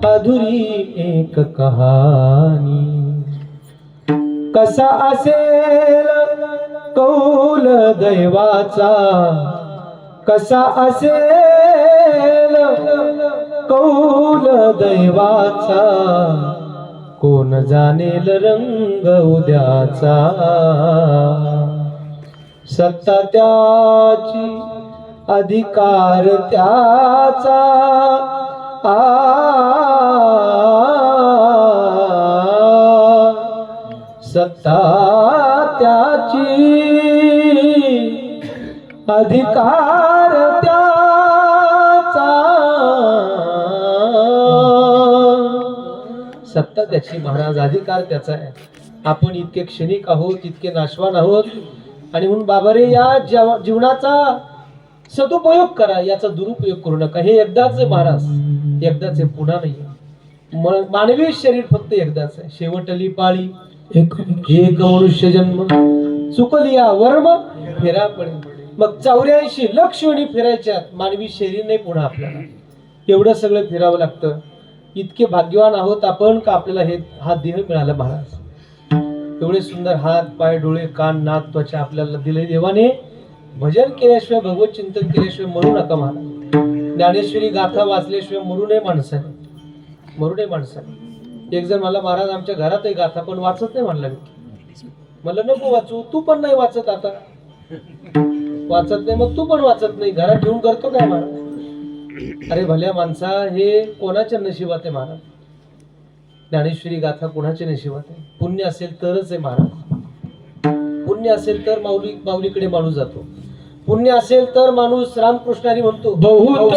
अधुरी एक कहाणी. कसा असेल कौल दैवाचा, कसा असेल कौल दैवाचा, कोण जाणेल रंग उद्याचा. सत्ता त्याची अधिकार त्याचा, सत्ता त्याची अधिकार त्याचा. सत्ता त्याची महाराज, अधिकार त्याचा आहे. आपण इतके क्षणिक आहोत, इतके नाशवान आहोत. आणि म्हणून बाबारे या जीवनाचा सदुपयोग करा, याचा दुरुपयोग करू नका. हे एकदाच आहे महाराज, एकदाच आहे, पुन्हा नाही. मानवी शरीर फक्त एकदाच आहे. शेवटली पाळी एक मनुष्य जन्म, चुकलिया वर्म फेरा पडे. मग 84 लक्ष वेळी फिरायच्या मानवी शरीर नाही पुन्हा आपल्याला. एवढं सगळं फिरावं लागतं. इतके भाग्यवान आहोत आपण का आपल्याला हा देह मिळाला महाराज. एवढे सुंदर हात पाय डोळे कान नाक त्वचा आपल्याला दिले देवाने. भजन केल्याशिवाय भगवत चिंतन केल्याशिवाय मरू नका महाराज. ज्ञानेश्वरी गाथा वाचल्याशिवाय मरू नये माणसाने, मरू नये माणसाने. एक जण मला महाराज आमच्या घरातही गाथा पण वाचत नाही म्हणला. म्हणलं नको वाचू, तू पण नाही वाचत, आता वाचत नाही मग तू पण वाचत नाही, घरात ठेवून करतो काय महाराज. अरे भल्या माणसा, हे कोणाच्या नशिबात आहे महाराज. ज्ञानेश्वरी गाथा कोणाच्या नशिबात आहे. पुण्य असेल तरच आहे महाराज. पुण्य असेल तर माऊलीकडे माणूस जातो. पुण्य असेल तर माणूस रामकृष्णारी म्हणतो. बहुत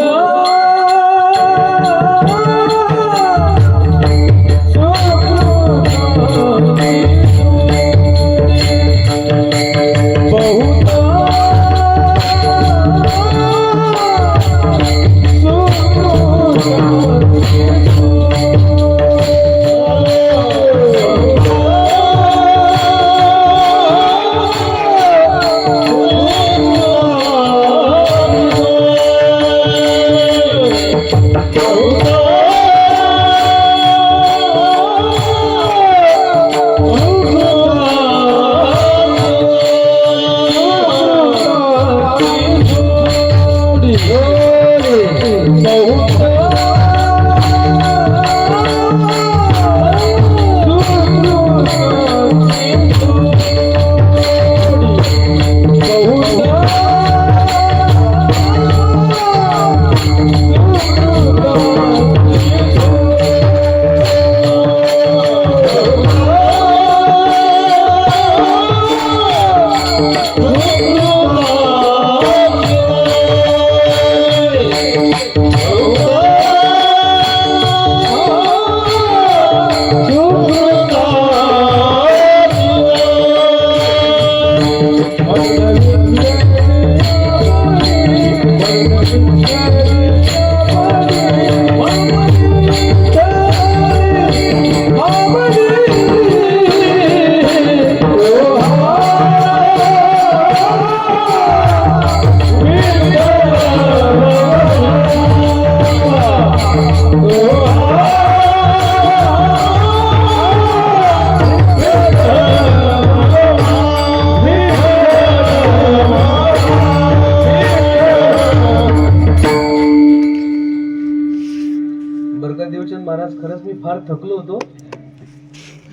महाराज, खरंच मी फार थकलो होतो,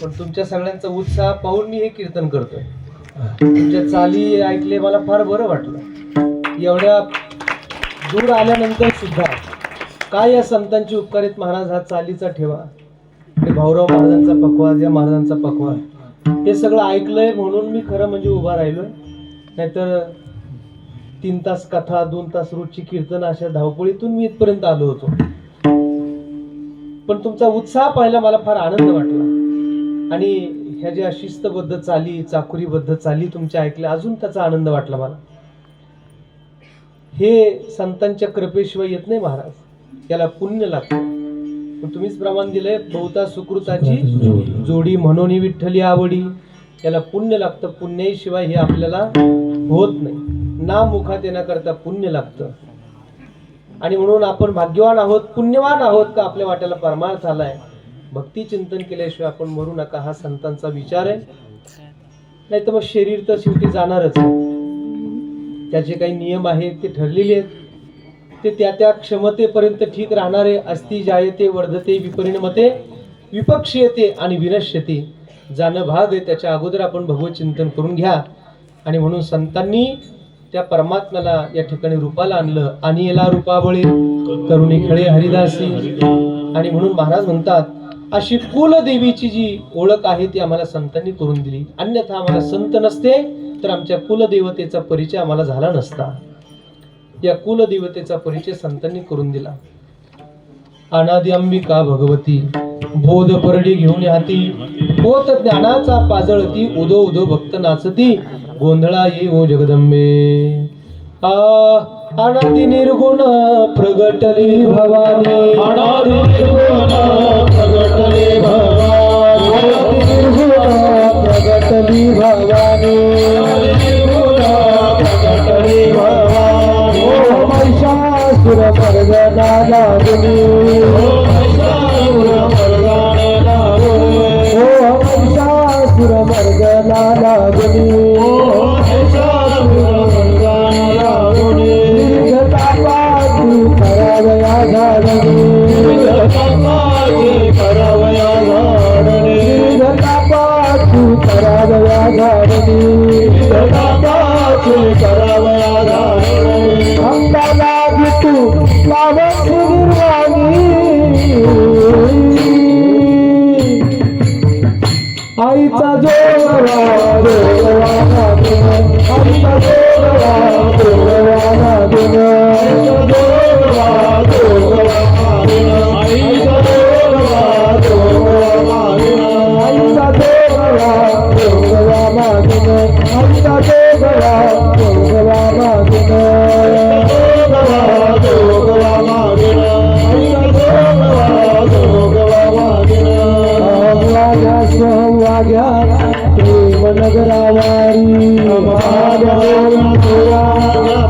पण तुमच्या सगळ्यांचा उत्साह पाहून मी हे कीर्तन करतोय. तुमच्या चाली ऐकले मला फार बरं वाटलं. एवढ्या दूर आल्यानंतर सुद्धा काय या संतांची उपकार आहेत महाराज. हा चालीचा ठेवा, भाऊराव महाराजांचा पखवाज, या महाराजांचा पखवाज, हे सगळं ऐकलंय म्हणून मी खरं म्हणजे उभा राहिलोय. नाहीतर 3 तास कथा, 2 तास रोजची कीर्तन, अशा धावपळीतून मी इथपर्यंत आलो होतो. पण तुमचा उत्साह पाहिला मला फार आनंद वाटला. आणि ह्या ज्या शिस्तबद्ध चाली, चाकुरीबद्ध चाली तुमच्या ऐकल्या, अजून त्याचा आनंद वाटला मला. हे संतांच्या कृपेशिवाय येत नाही महाराज, याला पुण्य लागतं. तुम्हीच प्रमाण दिलंय, बहुता सुकृताची जोडी म्हणून विठ्ठली आवडी. याला पुण्य लागतं. पुण्याशिवाय हे आपल्याला होत नाही. नाम मुखात येण्याकरता पुण्य लागतं. आणि म्हणून आपण भाग्यवान आहोत, पुण्यवान आहोत का आपल्या वाट्याला परमार्थ आलाय. भक्ती चिंतन केल्याशिवाय आपण मरू नका, हा संतांचा विचार आहे. नाही तर मग शरीर तर शेवटी जाणारच आहे. त्याचे काही नियम आहेत ते ठरलेले आहेत. ते त्या त्या क्षमतेपर्यंत ठीक राहणारे. अस्ति जायते वर्धते विपरिणमते विपक्षीयते आणि विनश्यते. जाणं भाग आहे. त्याच्या अगोदर आपण भगवत चिंतन करून घ्या. आणि म्हणून संतांनी त्या परमात्म्याला या ठिकाणी रूपाला आणलं. आणि याला रूपाबळे करुणी खेळे हरिदासी. आणि म्हणून महाराज म्हणतात अशी कुलदेवीची जी ओळख आहे ती आम्हाला संतांनी करून दिली. अन्यथा आम्हाला संत नसते तर आमच्या कुलदेवतेचा परिचय आम्हाला झाला नसता. या कुलदेवतेचा परिचय संतांनी करून दिला. अनादि अंबिका भगवती बोध परडी घेऊन हाती. होत ज्ञानाचा पाजळती उदो उदो भक्त नाचती. गोंधळा ये ओ जगदंबे. अनादि निर्गुण प्रगटली भवानी. अनादि निर्गुण प्रगटली भवानी. अनादि निर्गुण प्रगटली भवानी. अनादि निर्गुण प्रगटली भवानी. ओ महिषासुर मर्दना लागली. ओ महिषासुर मर्दना लागली. ओ महिषासुर मर्दना लागली. ओ महिषासुर मर्दना लागली. निर्घटापाती करावया झाडणी. निर्घटापाती करावया झाडणी. निर्घटापाती करावया झाडणी. निर्घटापाती करावया झाडणी. अंबाला तू लावती निर्वाणी. आईचा जोगवा जोगवा दिन. आईचा जोगवा जोगवा दिन. आईचा जोगवा जोगवा दिन. आईचा जोगवा जोगवा दिन. आईचा जोगवा जोगवा दिन. आईचा जोगवा जोगवा दिन. प्रेम नगरावारी.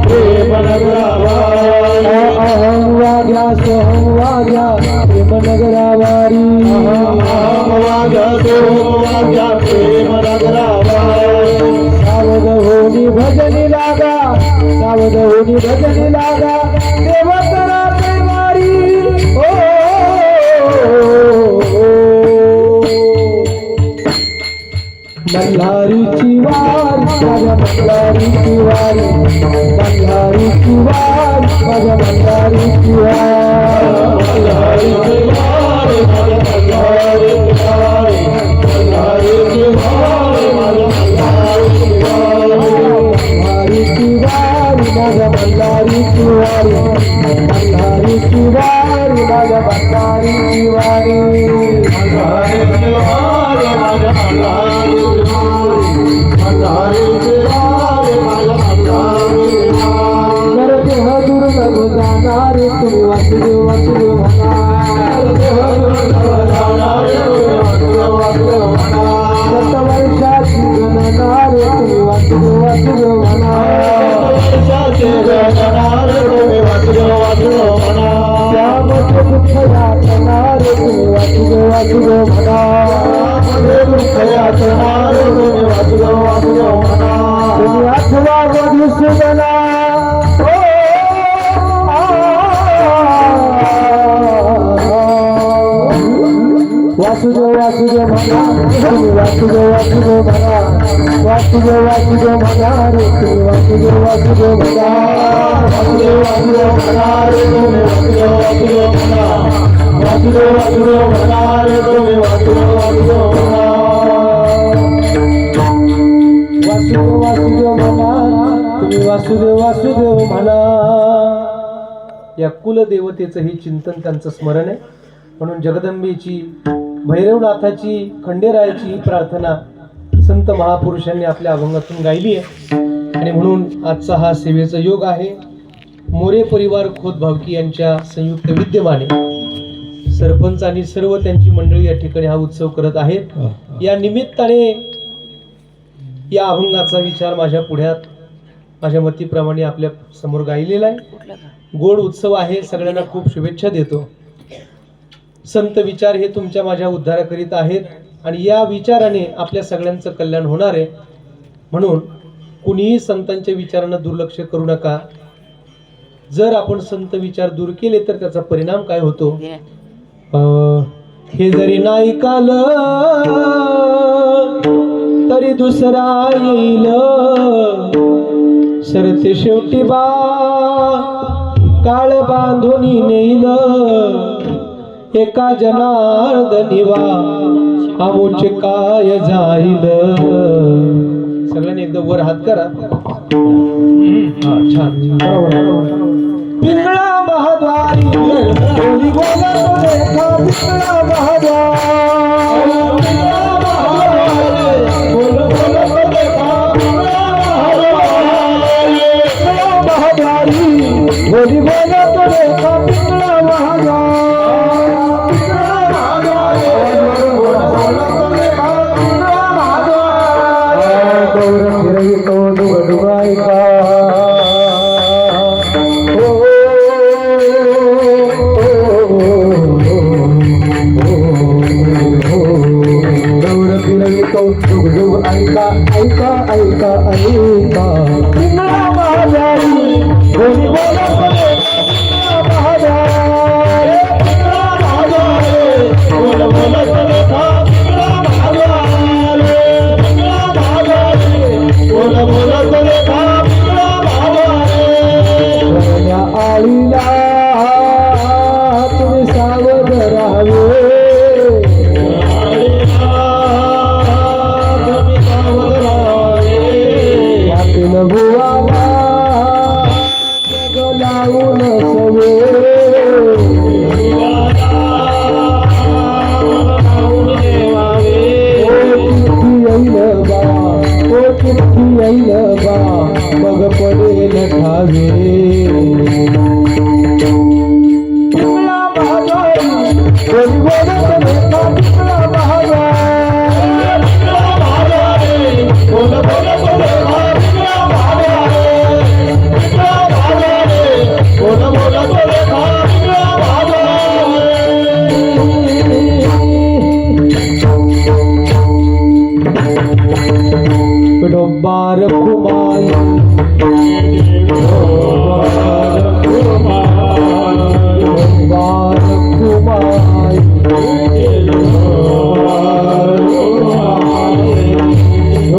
प्रेम नगरावारी. अहं वाग्या सोहं वाग्या प्रेम नगरावारी. अहं वाग्या सोहं वाग्या प्रेम नगरावारी. सावध होनी भजनी लागा. सावध होनी भजनी लागा. देव करा प्रेमारी. मल्हारीची वारी माझ्या मल्हारीची वारी. मल्हारीची वारी माझ्या मल्हारीची वारी. मल्हारीची वारी माझ्या मल्हारीची वारी. मल्हारीची वारी माझ्या मल्हारीची वारी. मल्हारीची वारी माझ्या मल्हारीची वारी. मल्हारीची वारी माझ्या मल्हारीची वारी. मल्हारीची वारी माझ्या मल्हारीची. जाणारे तुम्ही वासुदेव वासुदेव म्हणा. वर्षाची गणनारे तुम्ही वासुदेव वासुदेव म्हणा. त्यामध्ये दुःख याचणारे तुम्ही वासुदेव वासुदेव म्हणा. दुःख याचणारे तुम्ही वासुदेव वासुदेव म्हणा. तुम्ही आठवा मधुसूदना. वासुदेव वासुदेव म्हणा. तुम्ही वासुदेव वासुदेव म्हणा. वासुदेव वासुदेव म्हणा रे तुम्ही वासुदेव वासुदेव म्हणा. वासुदेव वासुदेव म्हणा रे तुम्ही वासुदेव वासुदेव म्हणा. वासुदेव वासुदेव म्हणा रे तुम्ही वासुदेव वासुदेव म्हणा. वासुदेव वासुदेव म्हणा तुम्ही वासुदेव वासुदेव म्हणा. या कुलदेवतेचं हे चिंतन त्यांचं स्मरण आहे. म्हणून जगदंबेची, भैरवनाथाची, खंडेरायाची प्रार्थना संत महापुरुषांनी आपल्या अभंगातून गायली आहे. आणि म्हणून आजचा हा सेवेचा योग आहे. मोरे परिवार खोत भावकी यांच्या संयुक्त विद्यमाने सरपंच आणि सर्व त्यांची मंडळी या ठिकाणी हा उत्सव करत आहेत. या निमित्ताने या अभंगाचा विचार माझ्या पुढ्यात माझ्या मतीप्रमाणे आपल्या समोर गायलेला आहे. गोड उत्सव आहे. सगळ्यांना खूप शुभेच्छा देतो. संत विचार हे तुमच्या माझ्या उद्धाराकरिता आहेत आणि या विचाराने आपल्या सगळ्यांचं कल्याण होणार आहे. म्हणून कुणीही संतांच्या विचारांना दुर्लक्ष करू नका. जर आपण संत विचार दूर केले तर त्याचा परिणाम काय होतो? हे जरी नाही काल तरी दुसरा येईल. सरते शेवटी बा काळ बांधून नेईल. एका जनार्दनिवा आमुचे काय जाईल. सगळ्यांनी एकदा वर हात करा. हा, छान. पिंगळा महाद्वारी बोली बोला तो देखा पिंगळा महाद्वारी.